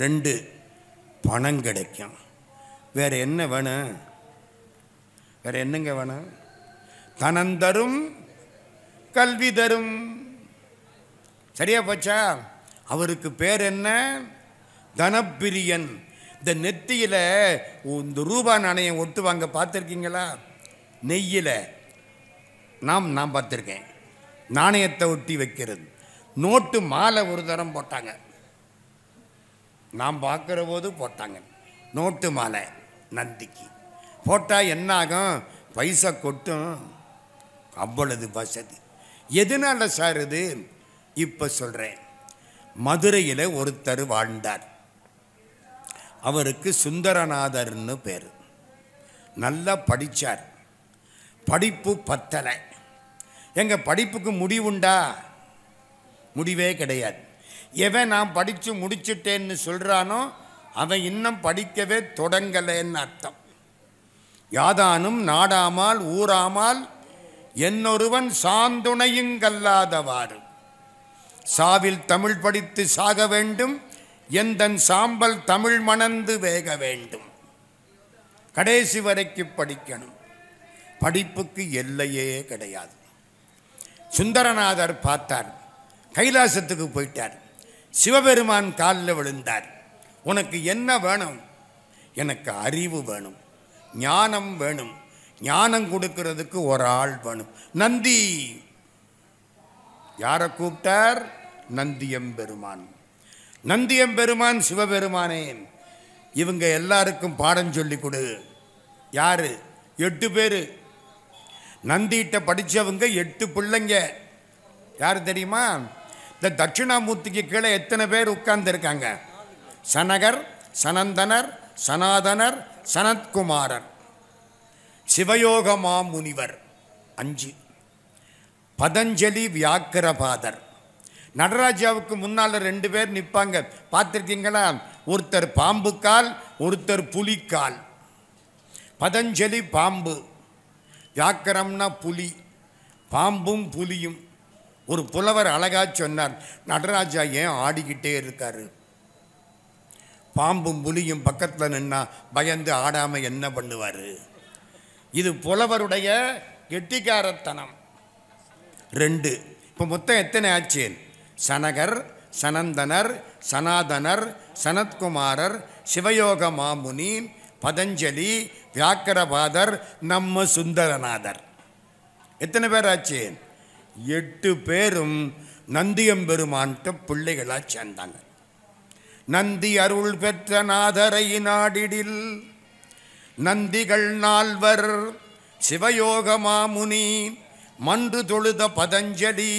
2, பணம் கிடைக்கும். வேற என்ன வேணும்? வேற என்னங்க வேணும்? தனந்தரும் கல்வி தரும். சரியா போச்சா? அவருக்கு பேர் என்ன? தனப்பிரியன். இந்த நெத்தியில் இந்த ரூபா நாணயம் ஒட்டுவாங்க, பார்த்துருக்கீங்களா? நெய்யில் நான் பார்த்துருக்கேன். நாணயத்தை ஒட்டி வைக்கிறது. நோட்டு மாலை ஒரு தரம் போட்டாங்க, நான் பார்க்குற போது போட்டாங்க. நோட்டு மாலை நந்திக்கு போட்டால் என்ன ஆகும்? பைசா கொட்டும். அவ்வளவு வசதி. எதனால சார் இது? இப்போ சொல்கிறேன். மதுரையில் ஒருத்தர் வாழ்ந்தார். அவருக்கு சுந்தரநாதர்னு பேர். நல்லா படித்தார். படிப்பு பத்தலை. எங்கள் படிப்புக்கு முடிவுண்டா? முடிவே கிடையாது. எவன் நான் படித்து முடிச்சுட்டேன்னு சொல்கிறானோ அவன் இன்னும் படிக்கவே தொடங்கலைன்னு அர்த்தம். யாதானும் நாடாமால் ஊராமால் என்னொருவன் சாந்துணையுங்கல்லாதவாறு சாவில் தமிழ் படித்து சாக வேண்டும், எந்தன் சாம்பல் தமிழ் மணந்து வேக வேண்டும். கடைசி வரைக்கு படிக்கணும். படிப்புக்கு எல்லையே கிடையாது. சுந்தரநாதர் பார்த்தார். கைலாசத்துக்கு போயிட்டார். சிவபெருமான் காலில் விழுந்தார். உனக்கு என்ன வேணும்? எனக்கு அறிவு வேணும், ஞானம் வேணும். ஞானம் கொடுக்கிறதுக்கு ஒரு ஆள் வேணும். நந்தி. யாரை கூப்பிட்டார்? நந்தியம்பெருமான். நந்தியம்பெருமான் சிவபெருமானே, இவங்க எல்லாருக்கும் பாடம் சொல்லி கொடு. யாரு? 8 பேர். நந்திகிட்ட படித்தவங்க 8 பிள்ளைங்க. யார் தெரியுமா? இந்த தட்சிணாமூர்த்திக்கு கீழே எத்தனை பேர் உட்கார்ந்துருக்காங்க? சனகர், சனந்தனர், சனாதனர், சனத்குமாரர், சிவயோக மாமுனிவர் 5, பதஞ்சலி, வியாக்கிரபாதர். நடராஜாவுக்கு முன்னால் 2 பேர் நிற்பாங்க, பார்த்துருக்கீங்களா? ஒருத்தர் பாம்பு கால், ஒருத்தர் புலிக்கால். பதஞ்சலி பாம்பு, வியாக்கரம்னா புலி. பாம்பும் புலியும். ஒரு புலவர் அழகா சொன்னார், நடராஜா ஏன் ஆடிக்கிட்டே இருக்காரு? பாம்பும் புலியும் பக்கத்தில் நின்னா பயந்து ஆடாமல் என்ன பண்ணுவார்? இது புலவருடைய கெட்டிக்காரத்தனம். 2. இப்போ மொத்தம் எத்தனை ஆச்சு? சனகர், சனந்தனர், சனாதனர், சனத்குமாரர், சிவயோக மாமுனி, பதஞ்சலி, வியாக்கரபாதர், நம்ம சுந்தரநாதர். எத்தனை பேர் ஆச்சு? 8 பேரும் நந்தியம்பெருமான்கிட்ட பிள்ளைகளாக சேர்ந்தாங்க. நந்தி அருள் பெற்ற நாதரை நாடிடில் நந்திகள் 4 சிவயோக மாமுனி மன்று தொழுத பதஞ்சலி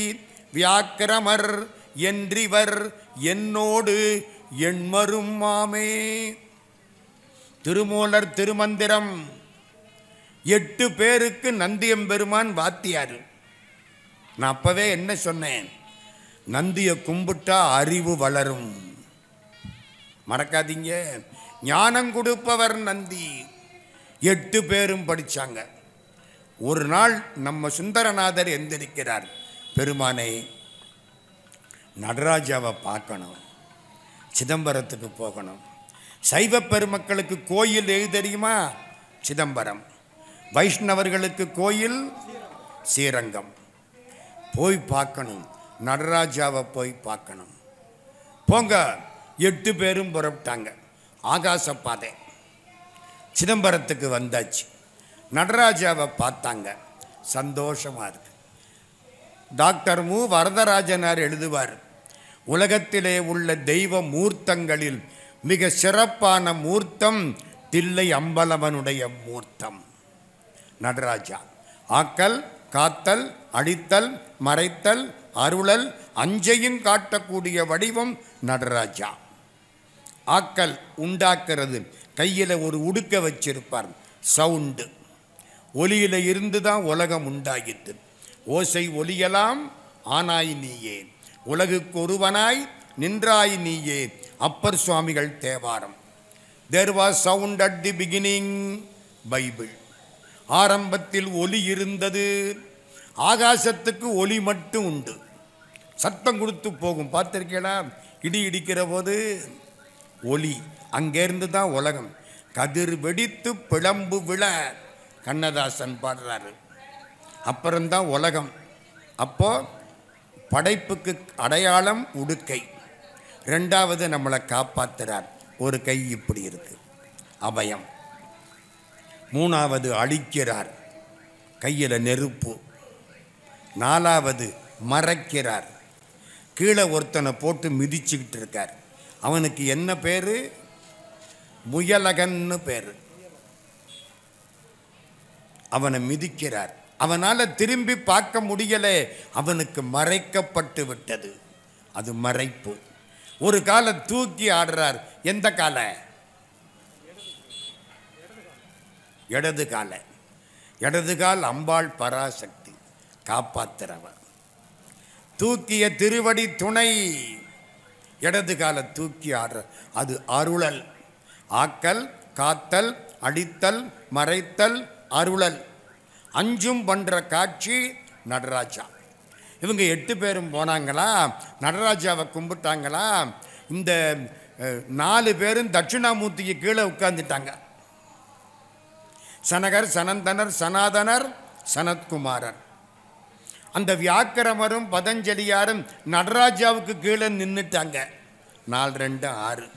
வியாக்கிரமர் என்றிவர் என்னோடு எண்மரும் மாமே. திருமூலர் திருமந்திரம் 8 பேருக்கு நந்தியம்பெருமான் வாத்தியார். நான் அப்பவே என்ன சொன்னேன்? நந்தியை கும்பிட்டா அறிவு வளரும். மறக்காதீங்க. ஞானம் கொடுப்பவர் நந்தி. 8 பேரும் படிச்சாங்க. ஒரு நாள் நம்ம சுந்தரநாதர் எந்திரிக்கிறார். பெருமானே, நடராஜாவை பார்க்கணும், சிதம்பரத்துக்கு போகணும். சைவ பெருமக்களுக்கு கோயில் எது தெரியுமா? சிதம்பரம். வைஷ்ணவர்களுக்கு கோயில் ஸ்ரீரங்கம். போய் பார்க்கணும், நடராஜாவை போய் பார்க்கணும். போங்க. 8 பேரும் புறப்பட்டாங்க. ஆகாச பாதை. சிதம்பரத்துக்கு வந்தாச்சு. நடராஜாவை பார்த்தாங்க. சந்தோஷமாக இருக்கு. டாக்டர் மு வரதராஜனார் எழுதுவார், உலகத்திலே உள்ள தெய்வ மூர்த்தங்களில் மிக சிறப்பான மூர்த்தம் தில்லை அம்பலவனுடைய மூர்த்தம் நடராஜா. ஆக்கல், காத்தல், அழித்தல், மறைத்தல், அருளல் அஞ்சையும் காட்டக்கூடிய வடிவம் நடராஜா. ஆக்கல் உண்டாக்குறது. கையில் ஒரு உடுக்க வச்சிருப்பார். சவுண்டு. ஒலியில இருந்து தான் உலகம் உண்டாகிட்டு. ஓசை ஒலியலாம் ஆனாய் நீயே, உலகுக்கு ஒருவனாய் நின்றாய் நீயே. அப்பர் சுவாமிகள் Thevaram. There was sound at the beginning. Bible. ஆரம்பத்தில் ஒலி இருந்தது. ஆகாசத்துக்கு ஒலி மட்டும் உண்டு. சத்தம் கொடுத்து போகும். பார்த்திருக்கீங்களா? இடி இடிக்கிற போது ஒலி. அங்கேருந்து தான் உலகம். கதிர் வெடித்து பிளம்பு விழ கண்ணதாசன் பாடுறாரு. அப்புறம்தான் உலகம். அப்போ படைப்புக்கு அடையாளம் உடுக்கை. 2வது நம்மளை காப்பாற்றுறார். ஒரு கை இப்படி இருக்கு, அபயம். 3வது அழிக்கிறார், கையில் நெருப்பு. 4வது மறைக்கிறார். கீழே ஒருத்தனை போட்டு மிதிச்சுக்கிட்டு இருக்கார். அவனுக்கு என்ன பேரு? முயலகன்னு பேரு. அவனை மிதிக்கிறார். அவனால் திரும்பி பார்க்க முடியலை. அவனுக்கு மறைக்கப்பட்டு விட்டது. அது மறைப்பு. ஒரு காலை தூக்கி ஆடுறார். எந்த காலை? இடது காலை. இடது கால் அம்பாள் பராசக்தி காப்பாத்துறவர். தூக்கிய திருவடி துணை. இடது காலை தூக்கி ஆடுற. அது அருளல். ஆக்கல், காத்தல், அடித்தல், மறைத்தல், அருளல் அஞ்சும் பண்ணுற காட்சி நடராஜா. இவங்க 8 பேரும் போனாங்களா, நடராஜாவை கும்பிட்டாங்களா. இந்த 4 பேரும் தட்சிணாமூர்த்திக்கு கீழே உட்கார்ந்துட்டாங்க. சனகர், சனந்தனர், சனாதனர், சனத்குமாரர். அந்த வியாக்கிரமரும் பதஞ்சலியாரும் நடராஜாவுக்கு கீழே நின்றுட்டாங்க. 4, 2, 6.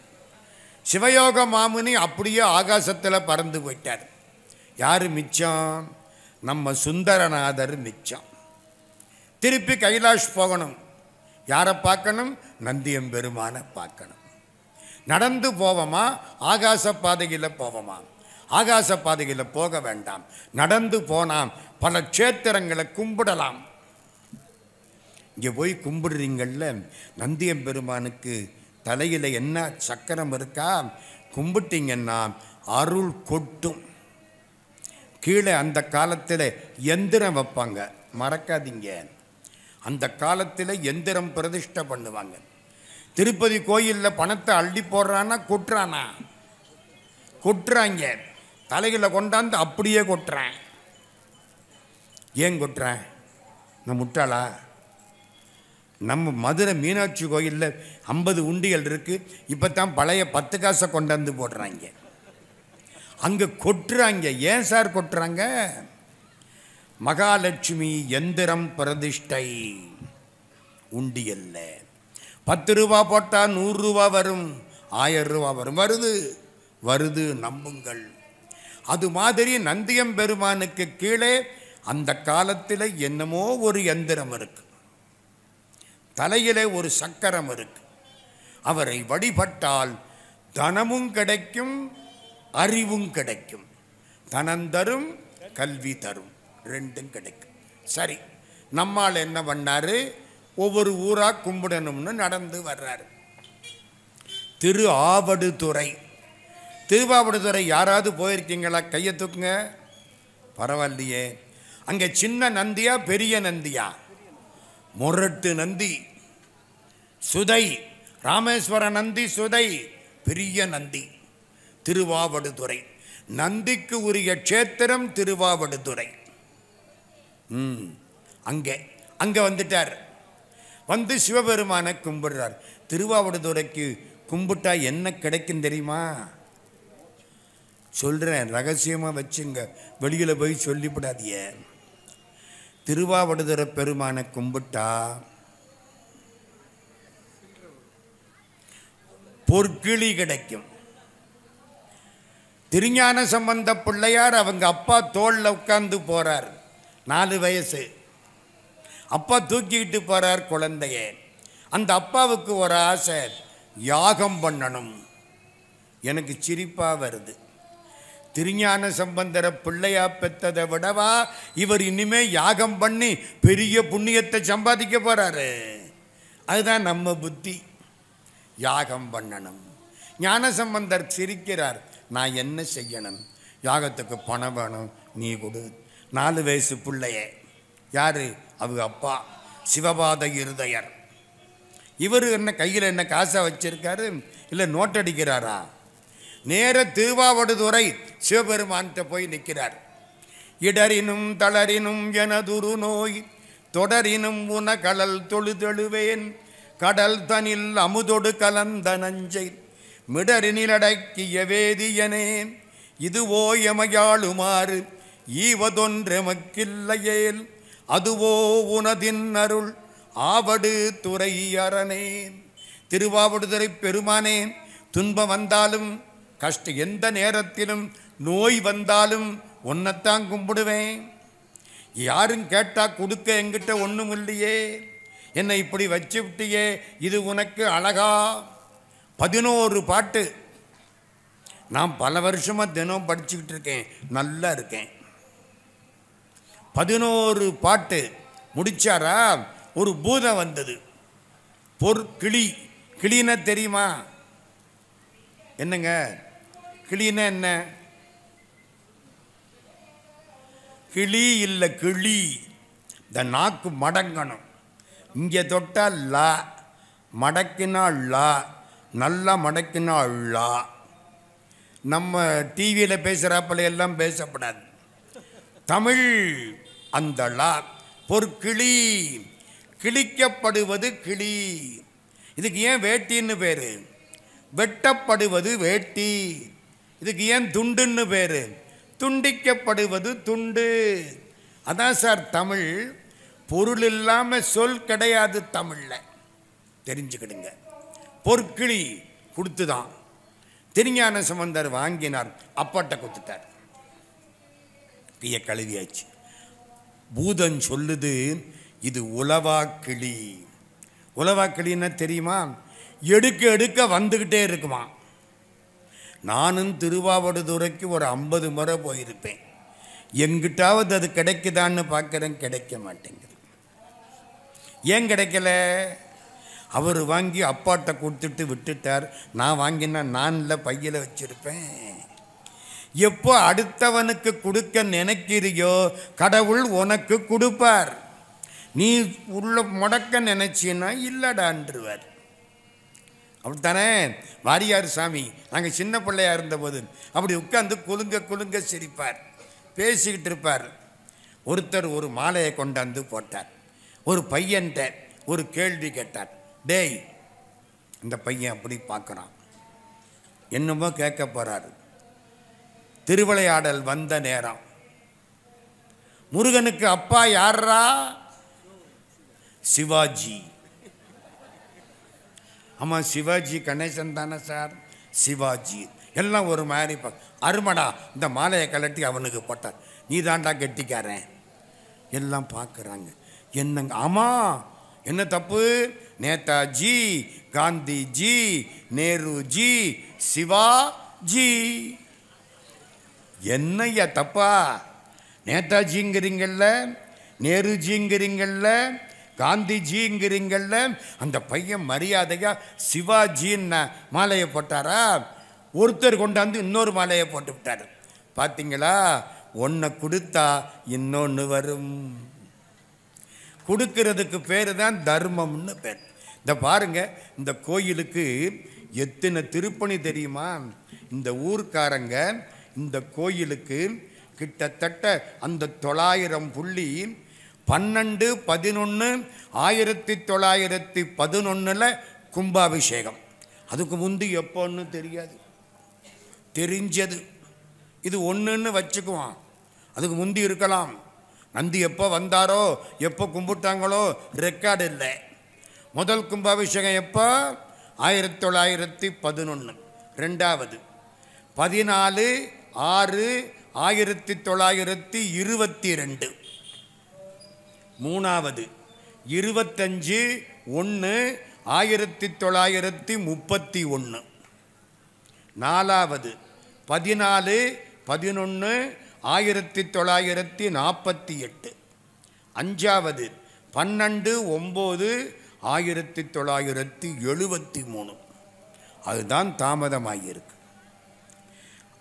சிவயோக மாமுனி அப்படியே ஆகாசத்தில் பறந்து போயிட்டார். யார் மிச்சம்? நம்ம சுந்தரநாதர் மிச்சம். திருப்பி கைலாஷ் போகணும். யாரை பார்க்கணும்? நந்தியம்பெருமானை பார்க்கணும். நடந்து போவோமா, ஆகாச பாதையில் போவோமா? ஆகாச பாதையில் போக வேண்டாம். நடந்து போனால் பல க்ஷேத்திரங்களை கும்பிடலாம். இங்கே போய் கும்பிடுறீங்கள்ல, நந்தியம்பெருமானுக்கு தலையில் என்ன சக்கரம் இருக்கா? கும்பிட்டீங்கன்னா அருள் கொட்டும். கீழே அந்த காலத்தில் எந்திரம் வைப்பாங்க. மறக்காதீங்க, அந்த காலத்தில் எந்திரம் பிரதிஷ்டை பண்ணுவாங்க. திருப்பதி கோயிலில் பணத்தை அள்ளி போடுறான்னா கொட்டுறானா? கொட்டுறாங்க. தலையில் கொண்டாந்து அப்படியே கொட்டுறேன். ஏன் கொட்டுறேன்? நான் முட்டாளா? நம்ம மதுரை மீனாட்சி கோயிலில் 50 உண்டிகள் இருக்குது. இப்போ தான் பழைய 10 காசை கொண்டாந்து போடுறாங்க. அங்கே கொட்டுறாங்க. ஏன் சார் கொட்டுறாங்க? மகாலட்சுமி எந்திரம் பிரதிஷ்டை. உண்டியல்ல 10 ரூபா போட்டால் 100 ரூபா வரும், 1000 ரூபா வரும். வருது நம்புங்கள். அது மாதிரி நந்தியம்பெருமானுக்கு கீழே அந்த காலத்தில் என்னமோ ஒரு எந்திரம் இருக்கு. தலையிலே ஒரு சக்கரம் இருக்கு. அவரை வழிபட்டால் தனமும் கிடைக்கும், அறிவும் கிடைக்கும். தனந்தரும் கல்வி தரும், ரெண்டும் கிடைக்கும். சரி, நம்மால் என்ன பண்ணாரு, ஒவ்வொரு ஊரா கும்பிடணும்னு நடந்து வர்றாரு. திரு ஆவடுதுறை, திருவாவடுதுறை யாராவது போயிருக்கீங்களா? கையை தூக்குங்க. பரவாயில்லையே. அங்கே சின்ன நந்தியா பெரிய நந்தியா? முரட்டு நந்தி, சுதை. ராமேஸ்வர நந்தி சுதை, பெரிய நந்தி. திருவாவடுதுறை நந்திக்கு உரிய க்ஷேத்திரம் திருவாவடுதுறை. அங்கே வந்துட்டார். வந்து சிவபெருமானை கும்பிடுறார். திருவாவடுதுறைக்கு கும்பிட்டா என்ன கிடைக்கும் தெரியுமா? சொல்கிறேன், ரகசியமாக வச்சுங்க, வெளியில் போய் சொல்லிவிடாதிய. திருவாவடுதுறை பெருமானை கும்பிட்டா பொற்கிளி கிடைக்கும். திருஞான சம்பந்த பிள்ளையார் அவங்க அப்பா தோளில் உட்கார்ந்து போகிறார், 4 வயசு. அப்பா தூக்கிக்கிட்டு போகிறார் குழந்தைய. அந்த அப்பாவுக்கு ஒரு ஆசை, யாகம் பண்ணணும். எனக்கு சிரிப்பாக வருது. திருஞான சம்பந்தர பிள்ளையா பெற்றதை விடவா இவர் இனிமே யாகம் பண்ணி பெரிய புண்ணியத்தை சம்பாதிக்க போகிறாரு. அதுதான் நம்ம புத்தி. யாகம் பண்ணணும். ஞானசம்பந்தர் சிரிக்கிறார், நான் என்ன செய்யணும்? யாகத்துக்கு பணம் வேணும், நீ கொடு. 4 வயசு பிள்ளைய. யார்? அவங்க அப்பா சிவபாத இருதயர். இவர் என்ன கையில் என்ன காசை வச்சிருக்காரு? இல்லை நோட்டடிக்கிறாரா? நேர திருவாவடுதுறை சிவபெருமான்கிட்ட போய் நிற்கிறார். இடரினும் தளரினும் எனதுரு நோய் தொடரினும் உன கடல் தொழுதெழுவேன் கடல் தனில் அமுதொடு கலந்த நஞ்சை மிடரினிலடக்கிய வேதியனே இதுவோ எமையாளுமாறு ஈவதொன்றெமக்கில்லையேல் அதுவோ உனதின் அருள் ஆவடு துறை அரணே. திருவாவடுதுறை பெருமானே, துன்பம் வந்தாலும் கஷ்டம், எந்த நேரத்திலும் நோய் வந்தாலும் ஒன்னைத்தான் கும்பிடுவேன். யாரும் கேட்டால் கொடுக்க என்கிட்ட ஒன்றும் இல்லையே, என்னை இப்படி வச்சு விட்டியே, இது உனக்கு அழகா? 11 பாட்டு நான் பல வருஷமாக தினம் படிச்சுக்கிட்டு இருக்கேன், நல்லா இருக்கேன். 11 பாட்டு முடிச்சாரா, ஒரு பூதம் வந்தது. பொற்கிளி. கிளின்னா தெரியுமா? என்னங்க கிளின்னா என்ன? கிளி இல்லை, கிளி. இந்த நாக்கு மடங்கணும். இங்கே தொட்டால் லா, மடக்கினா லா, நல்லா மடக்கினா லா. நம்ம டிவியில் பேசுகிறாப்பில் எல்லாம் பேசப்படாது. தமிழ் அந்த லா. பொற்கிளி, கிழிக்கப்படுவது கிளி. இதுக்கு ஏன் வேட்டின்னு பேர்? வெட்டப்படுவது வேட்டி. இதுக்கு ஏன் துண்டுன்னு பேர்? துண்டிக்கப்படுவது துண்டு. அதான் சார் தமிழ். பொருள் இல்லாமல் சொல் கிடையாது தமிழில், தெரிஞ்சுக்கிடுங்க. பொற்கிளி கொடுத்துதான் திருஞான சம்பந்தர் வாங்கினார், அப்பாட்ட கொடுத்துட்டார். கையை கழுவியாச்சு. பூதன் சொல்லுது, இது உலவா கிளி. உலவா கிளின்னா தெரியுமா? எடுக்க எடுக்க வந்துக்கிட்டே இருக்குமா. நானும் திருவாவடுதுறைக்கு ஒரு 50 முறை போயிருப்பேன். எங்கிட்டாவது அது கிடைக்குதான்னு பார்க்குறேன், கிடைக்க மாட்டேங்குது. ஏன் கிடைக்கல? அவர் வாங்கி அப்பாட்ட கொடுத்துட்டு விட்டுட்டார். நான் வாங்கினா நான் இல்லை, பையில் வச்சிருப்பேன். எப்போ அடுத்தவனுக்கு கொடுக்க நினைக்கிறியோ கடவுள் உனக்கு கொடுப்பார். நீ உள்ள முடக்க நினைச்சின்னா இல்லடான்றுவார். அப்படித்தானே? வாரியார் சாமி நாங்கள் சின்ன பிள்ளையா இருந்தபோது அப்படி உட்காந்து குலுங்க குலுங்க சிரிப்பார், பேசிக்கிட்டு இருப்பார். ஒருத்தர் ஒரு மாலையை கொண்டாந்து போட்டார். ஒரு பையன்ட்ட ஒரு கேள்வி கேட்டார். டேய், இந்த பையன் அப்படி பார்க்குறான், என்னமோ கேட்க போகிறாரு. திருவிளையாடல் வந்த நேரம். முருகனுக்கு அப்பா யாரா? சிவாஜி. ஆமாம், சிவாஜி கணேசன் தானே சார்? சிவாஜி. எல்லாம் ஒரு மாதிரி அருமடா. இந்த மாலையை கலட்டி அவனுக்கு போட்டார். நீ தாண்டா கெட்டிக்காரன். எல்லாம் பார்க்குறாங்க. என்னங்க? ஆமாம், என்ன தப்பு? நேதாஜி, காந்திஜி, நேருஜி, சிவாஜி. என்னையா தப்பா? நேதாஜிங்கிறீங்கள்ல, நேருஜிங்கிறீங்கள்ல, காந்திஜிங்கிறீங்கள்ல, அந்த பையன் மரியாதையா சிவாஜின்னு மாலையை போட்டாரா? ஒருத்தர் கொண்டாந்து இன்னொரு மாலையை போட்டு விட்டார். பார்த்தீங்களா? ஒன்றை கொடுத்தா இன்னொன்று வரும். கொடுக்கறதுக்கு பேர் தான் தர்மம்னு பேர். இந்த பாருங்க, இந்த கோயிலுக்கு எத்தனை திருப்பணி தெரியுமா? இந்த ஊர்க்காரங்க இந்த கோயிலுக்கு கிட்டத்தட்ட அந்த 900 புள்ளி 12/11/1911 கும்பாபிஷேகம். அதுக்கு முந்தி எப்போன்னு தெரியாது, தெரிஞ்சது இது ஒன்றுன்னு வச்சுக்குவான். அதுக்கு முந்தி இருக்கலாம். நந்தி எப்போ வந்தாரோ எப்போ கும்பிட்டாங்களோ ரெக்கார்டு இல்லை. முதல் கும்பாபிஷேகம் எப்போ? 1911. ரெண்டாவது 14/6/1922. மூணாவது 25/1/1931. நாலாவது 14/11/1948. அஞ்சாவது 12/9/1973. அதுதான் தாமதமாகியிருக்கு.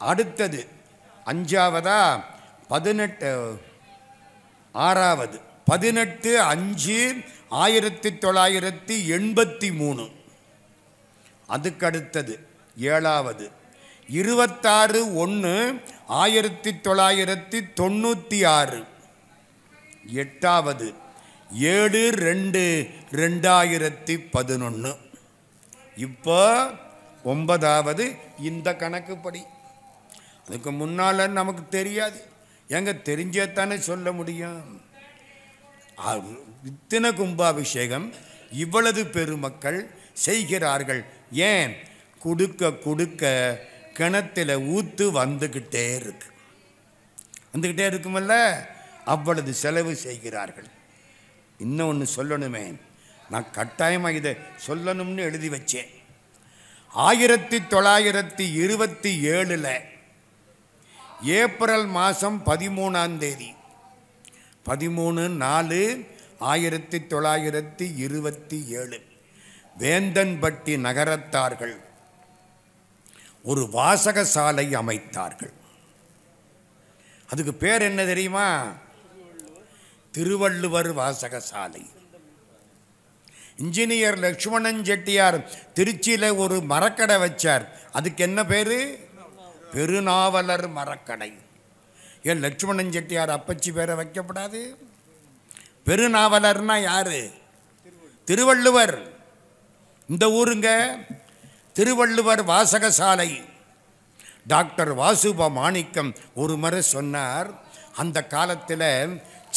அடுத்தது அஞ்சாவதா 18 18/5/1983. அதுக்கடுத்தது ஏழாவது 26/1/1996. எட்டாவது 7/2/2011. இப்போ 9வது இந்த கணக்குப்படி. அதுக்கு முன்னால் நமக்கு தெரியாது. எங்க தெரிஞ்சதானே சொல்ல முடியும். இத்தனை கும்பாபிஷேகம் இவ்வளவு பெருமக்கள் செய்கிறார்கள். ஏன்? கொடுக்க கொடுக்க கிணத்துல ஊத்து வந்துக்கிட்டே இருக்குமல்ல, அவ்வளவு செலவு செய்கிறார்கள். இன்னொன்று சொல்லணுமே, நான் கட்டாயமாக இதை சொல்லணும்னு எழுதி வச்சேன். 1927 ஏப்ரல் மாதம் 13ஆம் தேதி 13/4/1927 வேந்தன்பட்டி நகரத்தார்கள் ஒரு வாசகசாலை அமைத்தார்கள். அதுக்கு பேர் என்ன தெரியுமா? திருவள்ளுவர் வாசகசாலை. இன்ஜினியர் லட்சுமணன் செட்டியார் திருச்சியில் ஒரு மரக்கடை வச்சார். அதுக்கு என்ன பேர்? பெருநாவலர் மரக்கடை. ஏன் லட்சுமணன் செட்டியார் அப்பச்சி பேரை வைக்கப்படாது? பெருநாவலர்னா யாரு? திருவள்ளுவர். இந்த ஊருங்க திருவள்ளுவர் வாசகசாலை. டாக்டர் வாசுப மாணிக்கம் ஒரு முறை சொன்னார், அந்த காலத்தில்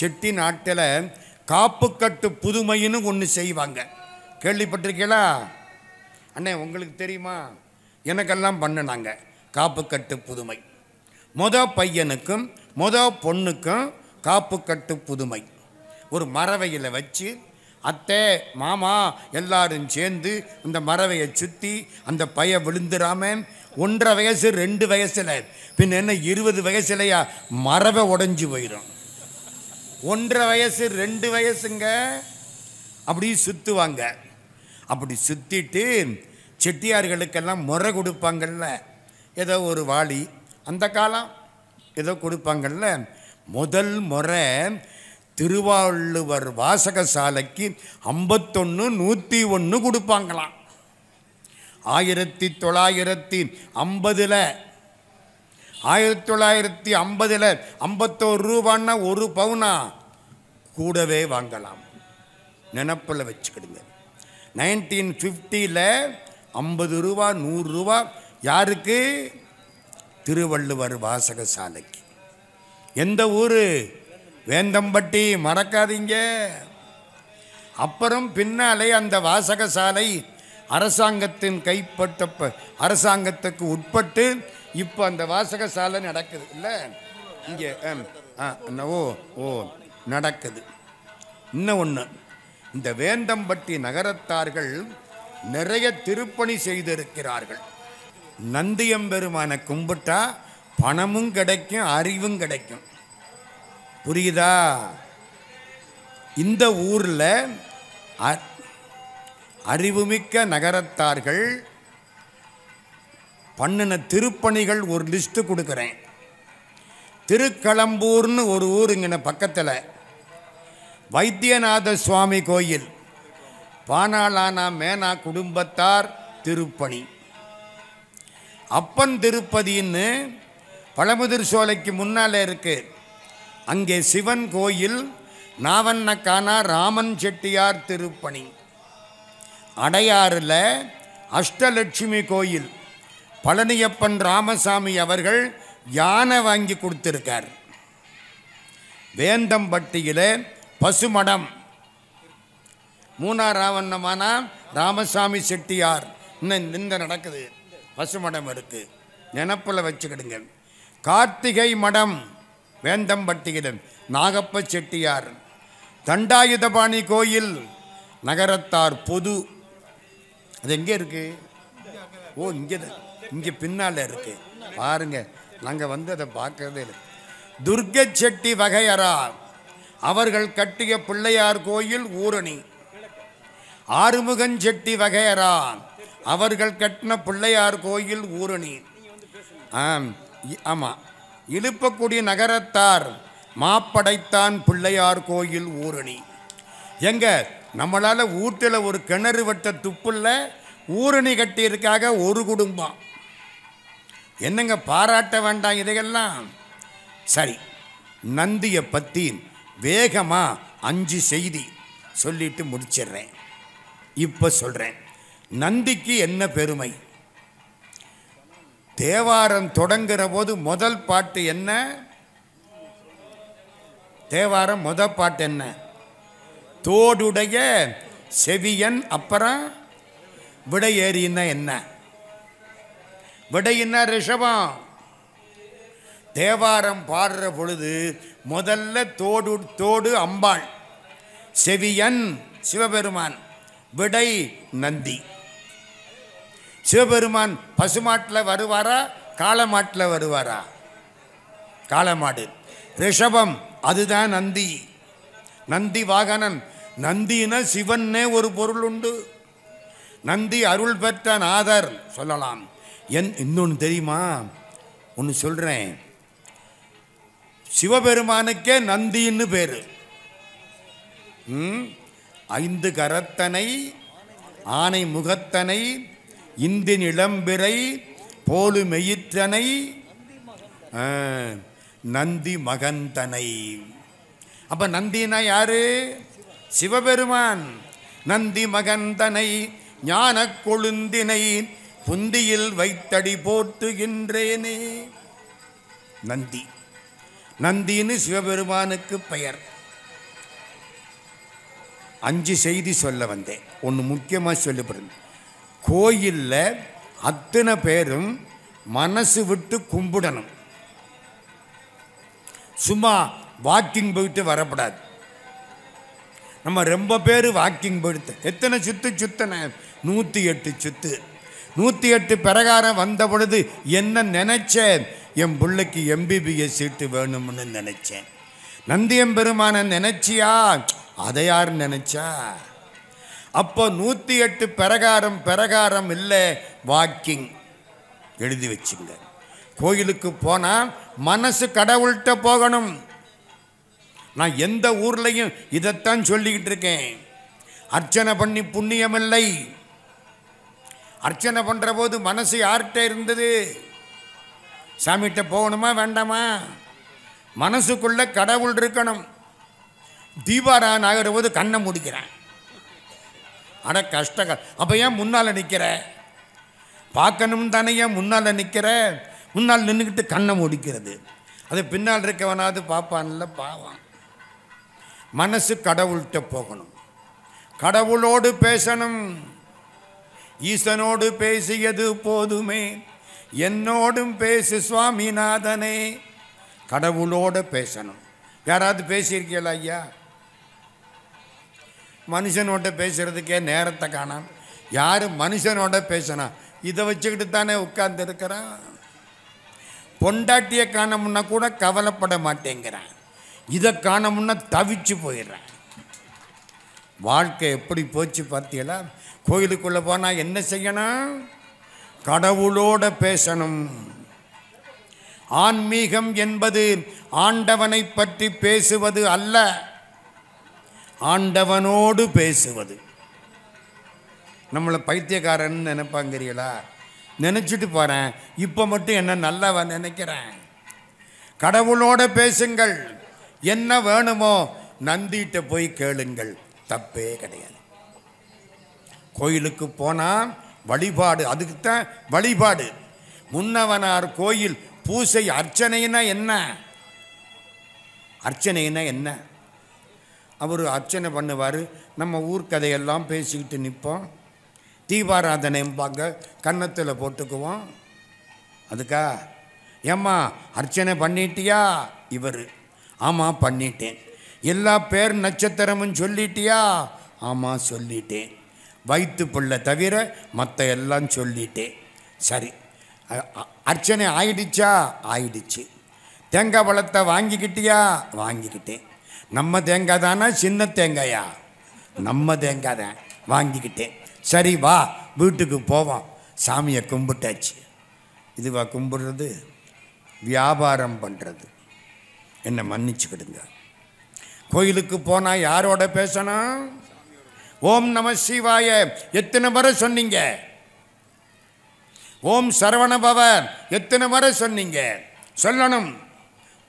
செட்டி நாட்டில் காப்புக்கட்டு புதுமைன்னு ஒன்று செய்வாங்க. கேள்விப்பட்டிருக்கீங்களா? அண்ணே உங்களுக்கு தெரியுமா? எனக்கெல்லாம் பண்ணினாங்க காப்புக்கட்டு புதுமை. பையனுக்கும் பொண்ணுக்கும் காப்புக்கட்டு புதுமை. ஒரு மரவையில் வச்சு அத்தை மாமா எல்லாரும் சேர்ந்து அந்த மரவையை சுற்றி அந்த பைய விழுந்துடாம 1.5 வயசு 2 வயசில் பின் என்ன 20 வயசுலையா மரவை உடஞ்சி போயிடும். 1.5 வயசு 2 வயசுங்க அப்படி சுற்றுவாங்க. அப்படி சுற்றிட்டு செட்டியார்களுக்கெல்லாம் முறை கொடுப்பாங்கள்ல, ஏதோ ஒரு வாளி அந்த காலம் ஏதோ கொடுப்பாங்கள்ல. முதல் முறை திருவள்ளுவர் வாசகசாலைக்கு 51 101 கொடுப்பாங்களாம். 1950 51 ரூபான்னா 1 பவுனா கூடவே வாங்கலாம். நினப்பில் வச்சுக்கிடுங்க. 1950 50 ரூபா 100 ரூபா யாருக்கு? திருவள்ளுவர் வாசகசாலைக்கு. எந்த ஊர்? வேந்தம்பட்டி, மறக்காதீங்க. அப்புறம் பின்னாலே அந்த வாசகசாலை அரசாங்கத்தின் கைப்பட்ட அரசாங்கத்துக்கு உட்பட்டு இப்போ அந்த வாசகசாலை நடக்குது இல்லை இங்கே? நடக்குது. இன்னும் ஒன்று, இந்த வேந்தம்பட்டி நகரத்தார்கள் நிறைய திருப்பணி செய்திருக்கிறார்கள். நந்தியம்பெருமானை கும்பிட்டா பணமும் கிடைக்கும், அறிவும் கிடைக்கும். புரியுதா? இந்த ஊரில் அறிவுமிக்க நகரத்தார்கள் பண்ணின திருப்பணிகள் ஒரு லிஸ்ட்டு கொடுக்குறேன். திருக்களம்பூர்னு ஒரு ஊர் இங்கே பக்கத்தில் வைத்தியநாத சுவாமி கோயில், பானாளானா மேனா குடும்பத்தார் திருப்பணி. அப்பன் திருப்பதின்னு பழமுதிர் சோலைக்கு முன்னால் இருக்கு. அங்கே சிவன் கோயில், நாவண்ணக்கானா ராமன் செட்டியார் திருப்பணி. அடையாறில் அஷ்டலட்சுமி கோயில், பழனியப்பன் ராமசாமி அவர்கள் யானை வாங்கி கொடுத்திருக்கார். வேந்தம்பட்டியில் பசுமடம், மூணாராவண்ணமானா ராமசாமி செட்டியார் இன்னும் நடக்குது. பசுமடம் இருக்கு, நினப்பில் வச்சுக்கிடுங்க. கார்த்திகை மடம் வேந்தம்பட்டியில் நாகப்ப செட்டியார். தண்டாயுதபாணி கோயில் நகரத்தார் பொது, அது எங்கே இருக்கு? ஓ, இங்கே பின்னால் இருக்கு பாருங்க. நாங்கள் அதை பார்க்கறதே இல்லை. துர்க்க செட்டி வகையரா அவர்கள் கட்டிய பிள்ளையார் கோயில் ஊரணி. ஆறுமுகன் செட்டி வகையரா அவர்கள் கட்டின பிள்ளையார் கோயில் ஊரணி. ஆமாம், இழுப்பக்கூடிய நகரத்தார் மாப்படைத்தான் பிள்ளையார் கோயில் ஊரணி. எங்க நம்மளால் வீட்டில் ஒரு கிணறு வெட்ட துப்புள்ள ஊரணி கட்டியிருக்காக ஒரு குடும்பம். என்னங்க பாராட்ட வேண்டாம் இதையெல்லாம். சரி, நந்தியை பற்றி வேகமாக 5 செய்தி சொல்லிட்டு முடிச்சிடுறேன். இப்போ சொல்கிறேன், நந்திக்கு என்ன பெருமை. தேவாரம் தொடங்குற போது முதல் பாட்டு என்ன? தேவாரம் முதல் பாட்டு என்ன? தோடுடைய செவியன். அப்புறம் விடையேறின்னா என்ன? விடையின்னா ரிஷபம். தேவாரம் பாடுற பொழுது முதல்ல தோடு அம்பாள், செவியன் சிவபெருமான், விடை நந்தி. சிவபெருமான் பசுமாட்டில் வருவாரா காளமாட்டில் வருவாரா? காளமாடு. ரிஷபம், அதுதான் நந்தி. நந்தி வாகனன். நந்தினா சிவன்னே ஒரு பொருள் உண்டு. நந்தி அருள் பெற்ற நாதர் சொல்லலாம். இன்னொன்று தெரியுமா? ஒன்று சொல்கிறேன். சிவபெருமானுக்கே நந்தின்னு பேர். 5 கரத்தனை, ஆனை முகத்தனை, இந்தின் இளம்பிறை போலு மெயிற்றனை, நந்தி மகந்தனை. அப்ப நந்தினா யாரு? சிவபெருமான். நந்தி மகந்தனை ஞான கொழுந்தினை புந்தியில் வைத்தடி போட்டுகின்றேனே. நந்தி, நந்தின்னு சிவபெருமானுக்கு பெயர். 5 செய்தி சொல்ல வந்தேன். ஒன்று முக்கியமாக சொல்லப்படுது. கோயிலில் அத்தனை பேரும் மனசு விட்டு கும்பிடணும். சும்மா வாக்கிங் போயிட்டு வரப்படாது. நம்ம ரொம்ப பேர் வாக்கிங் போயிட்டு எத்தனை சுத்தன 108 சுத்து. 108 பிரகாரம் வந்த பொழுது என்ன நினைச்சேன்? என் பிள்ளைக்கு MBBS சீட்டு வேணும்னு நினைச்சேன். நந்தியம்பெருமான நினைச்சியா? அதை யார் நினைச்சா? அப்போ 108 பிரகாரம் இல்லை, வாக்கிங். எழுதி வச்சுங்க. கோயிலுக்கு போனால் மனசு கடவுள்கிட்ட போகணும். நான் எந்த ஊர்லையும் இதைத்தான் சொல்லிக்கிட்டு இருக்கேன். அர்ச்சனை பண்ணி புண்ணியமில்லை. அர்ச்சனை பண்ணுற போது மனசு யார்கிட்ட இருந்தது? சாமிகிட்ட போகணுமா வேண்டாமா? மனசுக்குள்ள கடவுள் இருக்கணும். தீபாராயணம் ஆகிற போது கண்ணை முடிக்கிறேன். அட கஷ்டங்கள். அப்போ ஏன் முன்னால் நிற்கிற? பார்க்கணும் தானே, ஏன் முன்னால் நிற்கிற? முன்னால் நின்றுக்கிட்டு கண்ணை முடிக்கிறது. அது பின்னால் இருக்கவனாவது பார்ப்பான்ல, பாவான். மனசு கடவுள்கிட்ட போகணும். கடவுளோடு பேசணும். ஈசனோடு பேசியது போதுமே, என்னோடும் பேசு சுவாமிநாதனே. கடவுளோடு பேசணும். யாராவது பேசியிருக்கீங்களா ஐயா? மனுஷனோட பேசுறதுக்கே நேரத்தை காணாம். யார் மனுஷனோட பேசினா இதை வச்சுக்கிட்டு தானே உட்கார்ந்து இருக்கிறான். பொண்டாட்டியை காணமுன்னா கூட கவலைப்பட மாட்டேங்கிறான். இதை காண முன்ன தவிச்சு போயிடுறேன். வாழ்க்கை எப்படி போச்சு பார்த்தீங்களா? கோயிலுக்குள்ளே போனால் என்ன செய்யணும்? கடவுளோட பேசணும். ஆன்மீகம் என்பது ஆண்டவனை பற்றி பேசுவது அல்ல, ஆண்டவனோடு பேசுவது. நம்மளை பைத்தியக்காரன் நினைப்பாங்கிறீங்களா? நினச்சிட்டு போகிறேன். இப்போ மட்டும் என்ன நல்லவ நினைக்கிறேன். கடவுளோட பேசுங்கள். என்ன வேணுமோ நந்திட்ட போய் கேளுங்கள், தப்பே கிடையாது. கோயிலுக்கு போனால் வழிபாடு, அதுக்குத்தான் வழிபாடு. முன்னவனார் கோயில் பூசை அர்ச்சனைனா என்ன? அர்ச்சனைனா என்ன? அவர் அர்ச்சனை பண்ணுவார், நம்ம ஊர் கதையெல்லாம் பேசிக்கிட்டு நிற்போம். தீபாராதனைம்பாங்க, கன்னத்தில் போட்டுக்குவோம். அதுக்கா ஏம்மா அர்ச்சனை பண்ணிட்டியா? இவர் ஆமாம் பண்ணிட்டேன். எல்லா பேர் நட்சத்திரமும் சொல்லிட்டியா? ஆமாம் சொல்லிட்டேன். வயிற்று பிள்ளை தவிர மற்ற எல்லாம் சொல்லிட்டேன். சரி, அர்ச்சனை ஆயிடுச்சா? ஆயிடுச்சு. தேங்காய் பழத்தை வாங்கிக்கிட்டியா? வாங்கிக்கிட்டேன். நம்ம தேங்காய் தானா சின்ன தேங்காயா? நம்ம தேங்காய் தான், வாங்கிக்கிட்டேன். சரி வா வீட்டுக்கு போவோம். சாமியை கும்பிட்டாச்சு. இதுவா கும்பிடுறது? வியாபாரம் பண்ணுறது. என்னை மன்னிச்சுக்கிடுங்க. கோயிலுக்கு போனால் யாரோட பேசணும்? ஓம் நம சிவாய எத்தனை முறை சொன்னீங்க? ஓம் சரவண பவ எத்தனை முறை சொன்னீங்க? சொல்லணும்.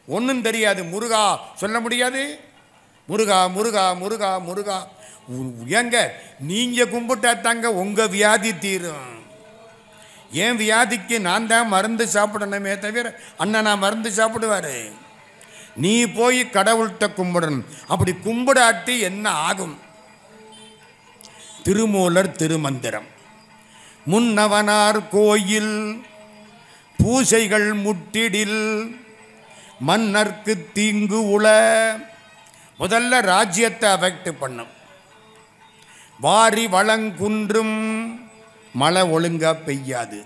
ஒன்றும் தெரியாது. முருகா சொல்ல முடியாது. முருகா முருகா முருகா முருகா. ஏங்க நீங்கள் கும்பிட்டா தாங்க உங்கள் வியாதி தீரும். ஏன் வியாதிக்கு நான் தான் மருந்து சாப்பிடணுமே தவிர அண்ணனா மருந்து சாப்பிடுவார். நீ போய் கடவுள்கிட்ட கும்பிடணும். அப்படி கும்பிடாட்டி என்ன ஆகும்? திருமூலர் திருமந்திரம். முன்னவனார் கோயில் பூசைகள் முட்டிடில் மன்னர்க்கு தீங்கு உள. முதல்ல ராஜ்யத்தை அஃபெக்ட் பண்ணும். வாரி வளங்குன்றும் மழை ஒழுங்கா பெய்யாது.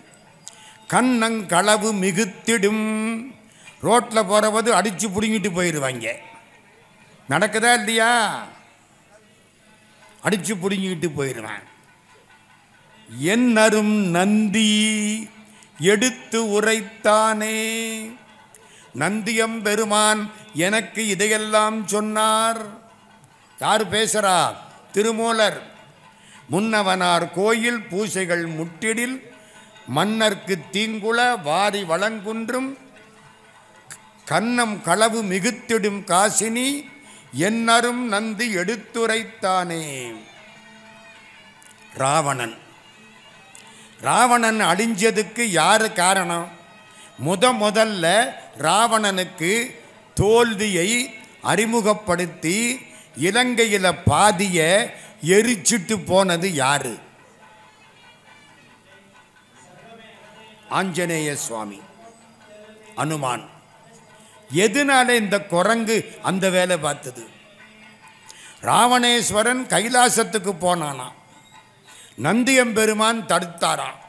கண்ணங்களவு மிகுத்திடும். ரோட்டில் போகிறவது அடித்து பிடுங்கிட்டு போயிடுவாங்க. நடக்குதா இல்லையா? அடித்து பிடுங்கிட்டு போயிடுவேன். என்னரும் நந்தி எடுத்து உரைத்தானே. நந்தியம் பெருமான் எனக்கு இதையெல்லாம் சொன்னார். யார் பேசுறா? திருமூலர். முன்னவனார் கோயில் பூசைகள் முட்டிடில் மன்னர்க்கு தீங்குள வாரி வளங்குன்றும் கண்ணம் களவு மிகுத்திடும் காசினி என்னரும் நந்தி எடுத்துரைத்தானே. ராவணன். ராவணன் அழிஞ்சதுக்கு யாரு காரணம்? முதல்ல ராவணனுக்கு தோல்வியை அறிமுகப்படுத்தி இலங்கையில் பாதிய எரிச்சிட்டு போனது யாரு? ஆஞ்சநேய சுவாமி, அனுமான். எதனால இந்த குரங்கு அந்த வேலை பார்த்தது? ராவணேஸ்வரன் கைலாசத்துக்கு போனானா, நந்தியம்பெருமான் தடுத்தாராம்.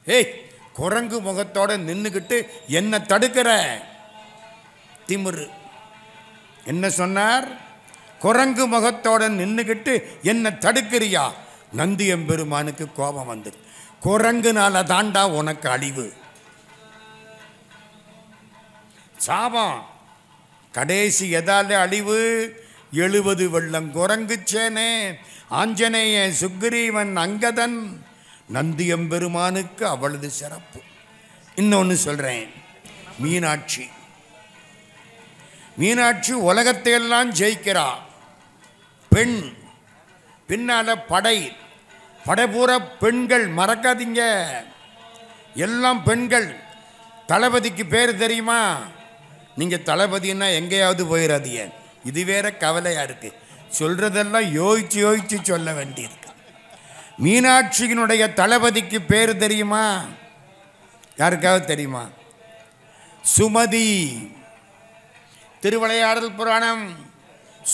ஏய், குரங்கு முகத்தோட நின்றுக்கிட்டு என்ன தடுக்கிற? திமிரு. என்ன சொன்னார்? குரங்கு முகத்தோட நின்றுக்கிட்டு என்ன தடுக்கிறியா? நந்தியம்பெருமானுக்கு கோபம் வந்து, குரங்குனால தாண்டா உனக்கு அழிவு, சாபம். கடைசி எதால அழிவு? 70 வெள்ளம் குரங்கு சேனே, ஆஞ்சநேய சுக்ரீவன் அங்கதன். நந்தியம்பெருமானுக்கு அவ்வளவு சிறப்பு. இன்னொன்று சொல்கிறேன். மீனாட்சி. மீனாட்சி உலகத்தை எல்லாம் ஜெயிக்கிறா. பெண். பின்னால படை. படைபூர பெண்கள், மறக்காதீங்க, எல்லாம் பெண்கள். தளபதிக்கு பேர் தெரியுமா? நீங்கள் தளபதினா எங்கேயாவது போயிடாதீங்க. இது வேற கவலையாக இருக்கு. சொல்றதெல்லாம் யோசிச்சு யோசிச்சு சொல்ல வேண்டியிருக்கு. மீனாட்சியினுடைய தளபதிக்கு பேர் தெரியுமா? யாருக்காவது தெரியுமா? சுமதி. திருவிளையாடல் புராணம்.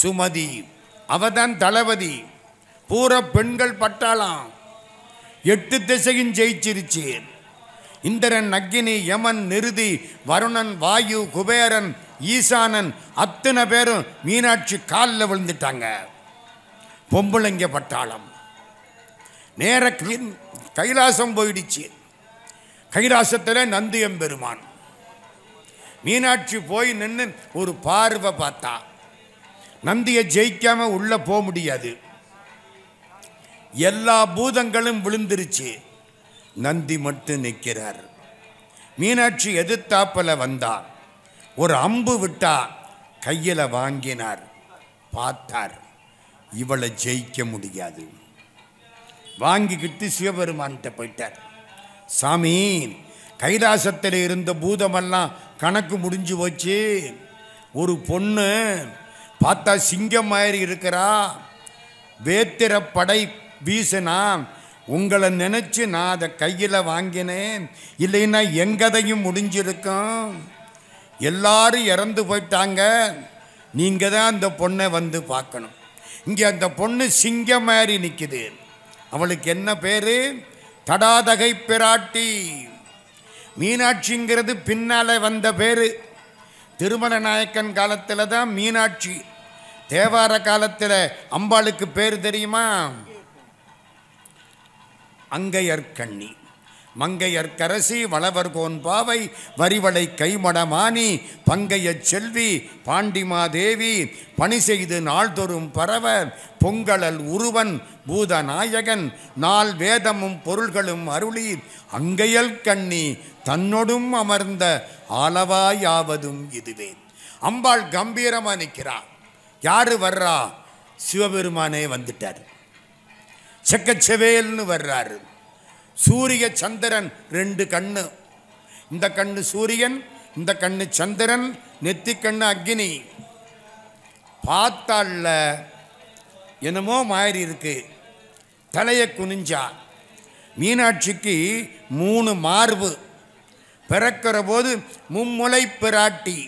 சுமதி அவதான் தளபதி. பூர பெண்கள் பட்டாளம். 8 திசையும் ஜெயிச்சிருச்சு. இந்திரன், அக்கினி, யமன், நிருதி, வருணன், வாயு, குபேரன், ஈசானன் அத்தனை பேரும் மீனாட்சி காலில் விழுந்துட்டாங்க. பொம்பளைங்க பட்டாளம் நேர கைலாசம் போயிடுச்சு. கைலாசத்தில் நந்தியம்பெருமான் மீனாட்சி போய் நின்று ஒரு பார்வை பார்த்தா. நந்தியை ஜெயிக்காம உள்ள போக முடியாது. எல்லா பூதங்களும் விழுந்துருச்சு. நந்தி மட்டும் நிற்கிறார். மீனாட்சி எதிர்த்தாப்பல வந்தார். ஒரு அம்பு விட்டா கையில் வாங்கினார். பார்த்தார், இவளை ஜெயிக்க முடியாது. வாங்கிக்கிட்டு சிவபெருமான்கிட்ட போயிட்டார். சாமி, கைலாசத்தில் இருந்த பூதமெல்லாம் கணக்கு முடிஞ்சு போச்சு. ஒரு பொண்ணு பார்த்தா சிங்கம் மாதிரி இருக்கிறா, வேத்திர படை வீசினா, உங்களை நினைச்சு நான் அதை கையில் வாங்கினேன். இல்லைன்னா எங்கதையும் முடிஞ்சிருக்கும். எல்லாரும் இறந்து போயிட்டாங்க. நீங்கள் தான் அந்த பொண்ணை வந்து பார்க்கணும். இங்கே அந்த பொண்ணு சிங்கம் மாதிரி நிற்குது. அவளுக்கு என்ன பேர்? தடாதகை பிராட்டி. மீனாட்சிங்கிறது பின்னால் வந்த பேர். திருமல நாயக்கன் காலத்தில் தான் மீனாட்சி. தேவார காலத்தில் அம்பாளுக்கு பேர் தெரியுமா? அங்கையர்கண்ணி. மங்கையர்க்கரசி வளவர்கோன் பாவை வரிவளை கைமடமானி பங்கைய செல்வி பாண்டிமாதேவி பணி செய்து நாள்தொறும் பரவ பொங்கலல் உருவன் பூதநாயகன் நாள் வேதமும் பொருள்களும் அருளி அங்கையல் கண்ணி தன்னொடும் அமர்ந்த ஆலவாயாவதும் இதுவே. அம்பாள் கம்பீரமா நிற்கிறா. யாரு வர்றா? சிவபெருமானே வந்துட்டார். செக்கச்செவேல்னு வர்றாரு. சூரிய சந்திரன் 2 கண்ணு. இந்த கண்ணு சூரியன், இந்த கண்ணு சந்திரன், நெத்தி கண்ணு அக்னி. பார்த்தால என்னமோ மாதிரி இருக்கு. தலையை குனிஞ்சா. மீனாட்சிக்கு 3 மார்பு. பிறக்கிற போது மும்முலை பிராட்டி.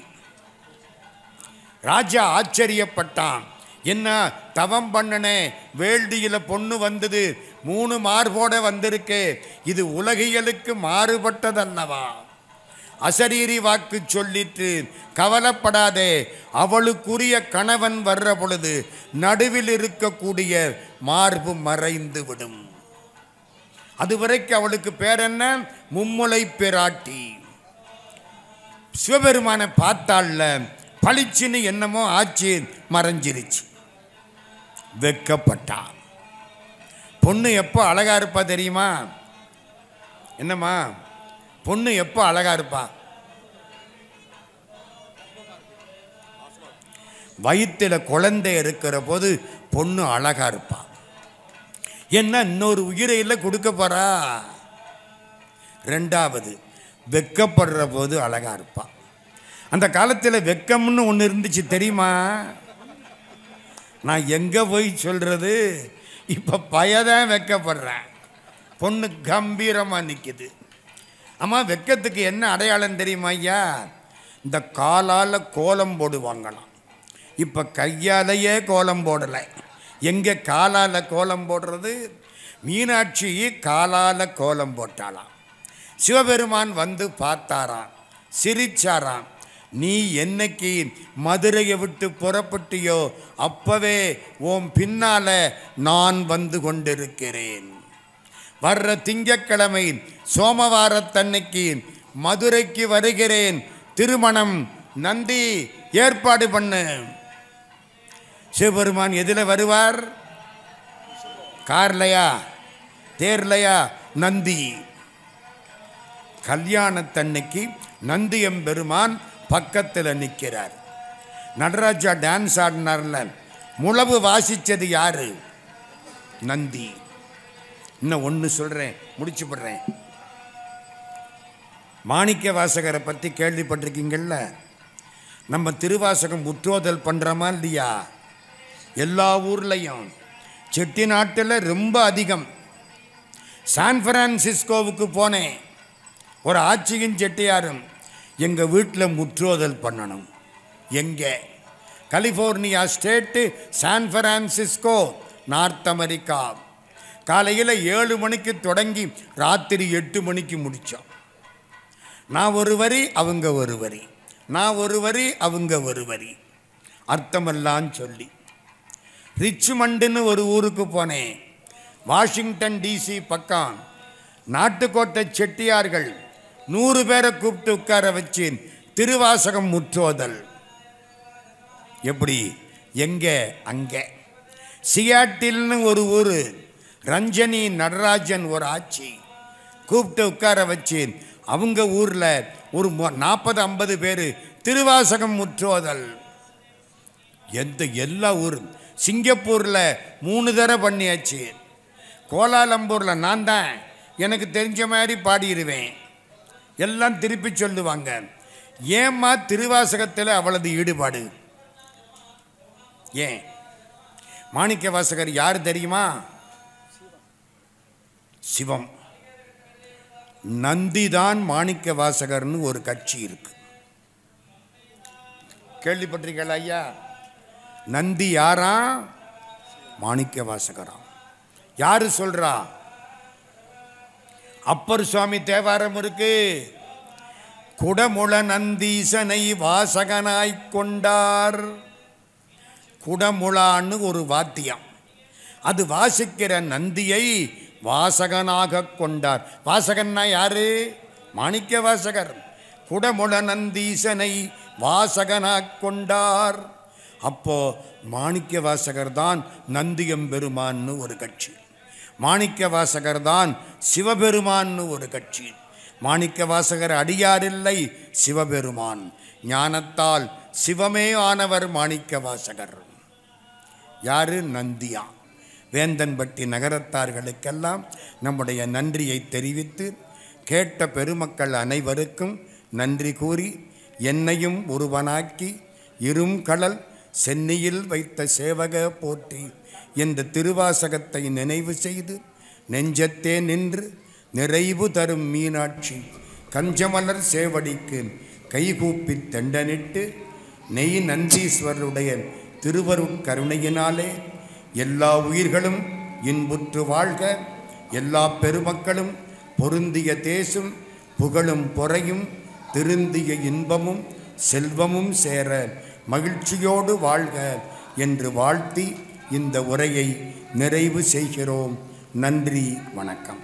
ராஜா ஆச்சரியப்பட்டான். என்ன தவம் பண்ணனே, வேள்வியில் பொண்ணு வந்தது, 3 மார்போட வந்திருக்கே, இது உலகியலுக்கு மாறுபட்டதல்லவா? அசரீரி வாக்கு சொல்லிட்டு கவலைப்படாதே, அவளுக்குரிய கணவன் வர்ற பொழுது நடுவில் இருக்கக்கூடிய மார்பு மறைந்து விடும். அதுவரைக்கும் அவளுக்கு பேர் என்ன? மும்முலை பிராட்டி. சிவபெருமானை பார்த்தால பளிச்சுன்னு என்னமோ ஆச்சு, மறைஞ்சிருச்சு. வெக்கப்பட்டா. பொண்ணு எப்போ அழகா இருப்பா தெரியுமா? என்னம்மா, பொண்ணு எப்போ அழகா இருப்பா? வயிற்றுல குழந்தை இருக்கிற போது பொண்ணு அழகா இருப்பா. என்ன இன்னொரு உயிரையில கொடுக்க போறா. 2வது வெக்கப்படுற போது அழகா இருப்பா. அந்த காலத்தில் வெக்கம்னு ஒன்று இருந்துச்சு தெரியுமா? நான் எங்கே போய் சொல்கிறது? இப்போ பயதான் வெக்கப்படுறேன். பொண்ணு கம்பீரமாக நிற்குது. ஆமாம், வெக்கத்துக்கு என்ன அடையாளம் தெரியுமா ஐயா? இந்த காலால் கோலம் போடுவாங்களாம். இப்போ கையாலேயே கோலம் போடலை. எங்கே காலால் கோலம் போடுறது? மீனாட்சி காலால் கோலம் போட்டாளாம். சிவபெருமான் வந்து பார்த்தாராம், சிரிச்சாராம். நீ என்னைக்கு மதுரையை விட்டு புறப்பட்டியோ அப்பவே உன் பின்னால நான் வந்து கொண்டிருக்கிறேன். வர்ற திங்கட்கிழமை சோமவாரத்தன்னைக்கு மதுரைக்கு வருகிறேன். திருமணம் நந்தி ஏற்பாடு பண்ணு. சிவபெருமான் எதில் வருவார்? கார்லையா, தேர்லையா? நந்தி. கல்யாணத்தன்னைக்கு நந்தியம்பெருமான் பக்கத்தில் நிற்கிறார். நடராஜா டான்ஸ் ஆடினார்ல, முழவு வாசித்தது யாரு? நந்தி. இன்னும் ஒன்று சொல்கிறேன், முடிச்சு போடுறேன். மாணிக்க வாசகரை பற்றி கேள்விப்பட்டிருக்கீங்கள்ல? நம்ம திருவாசகம் முற்றோதல் பண்ணுறோமா இல்லையா? எல்லா ஊர்லேயும். செட்டிநாட்டில் ரொம்ப அதிகம். சான் பிரான்சிஸ்கோவுக்கு போனேன். ஒரு ஆட்சியும் செட்டியாரும் எங்கள் வீட்டில் முற்றோதல் பண்ணணும். எங்கே? California state, San Francisco North. காலையில் 7 மணிக்கு தொடங்கி ராத்திரி 8 மணிக்கு முடித்தோம். நான் ஒரு வரி, அவங்க ஒரு வரி. நான் ஒரு வரி, அவங்க ஒரு வரி, அர்த்தமெல்லாம் சொல்லி ரிச்மண்டுன்னு ஒரு ஊருக்கு போனேன். வாஷிங்டன் டிசி பக்கம். நாட்டுக்கோட்டை செட்டியார்கள் 100 பேரை கூப்பிட்டு உட்கார வச்சு திருவாசகம் முற்றோதல். எப்படி? எங்கே? அங்கே. சியாட்டில்னு ஒரு ஊர், ரஞ்சனி நடராஜன் ஒரு ஆட்சி கூப்பிட்டு உட்கார வச்சு அவங்க ஊரில் ஒரு 40-50 பேர் திருவாசகம் முற்றோதல். எல்லா ஊரும். சிங்கப்பூரில் 3 தடவை பண்ணியாச்சு. கோலாலம்பூரில் நான் தான் எனக்கு தெரிஞ்ச மாதிரி பாடிடுவேன். எல்லாம் திருப்பி சொல்லுவாங்க. ஏம்மா திருவாசகத்தில் அவ்வளவு ஈடுபாடு? ஏன்? மாணிக்க வாசகர் யார் தெரியுமா? சிவம். நந்திதான் மாணிக்க வாசகர்னு ஒரு கட்சி இருக்கு. கேள்விப்பட்டிருக்கீங்களா ஐயா? நந்தி யாரா? மாணிக்க வாசகரா. யாரு சொல்றா? அப்பர் சுவாமி தேவாரம் இருக்கு. குடமுள நந்தீசனை வாசகனாய் கொண்டார். குடமுளான்னு ஒரு வாத்தியம். அது வாசிக்கிற நந்தியை வாசகனாக கொண்டார். வாசகன்னா யாரு? மாணிக்க வாசகர். குடமுள நந்தீசனை வாசகனாக கொண்டார். அப்போ மாணிக்க வாசகர் தான் நந்தியம்பெருமான்னு ஒரு கட்சி. மாணிக்க வாசகர் தான் சிவபெருமான்னு ஒரு கட்சி. மாணிக்க வாசகர் அடியாரில்லை, சிவபெருமான். ஞானத்தால் சிவமே ஆனவர் மாணிக்க வாசகர். யாரு? நந்தியா. வேந்தன்பட்டி நகரத்தார்களுக்கெல்லாம் நம்முடைய நன்றியை தெரிவித்து கேட்ட பெருமக்கள் அனைவருக்கும் நன்றி கூறி, என்னையும் ஒருவனாக்கி இரும் கடல் சென்னியில் வைத்த சேவக போற்றி என்ற திருவாசகத்தை நினைவு செய்து நெஞ்சத்தே நின்று நிறைவு தரும் மீனாட்சி கஞ்சமலர் சேவடிக்கு கைகூப்பி தெண்டனிட்டு நெய் நந்தீஸ்வரருடைய திருவருட்கருணையினாலே எல்லா உயிர்களும் இன்புற்று வாழ்க, எல்லா பெருமக்களும் பொருந்திய தேசும் புகழும் பொறையும் திருந்திய இன்பமும் செல்வமும் சேர மகிழ்ச்சியோடு வாழ்க என்று வாழ்த்தி இந்த உரையை நிறைவு செய்கிறோம். நன்றி, வணக்கம்.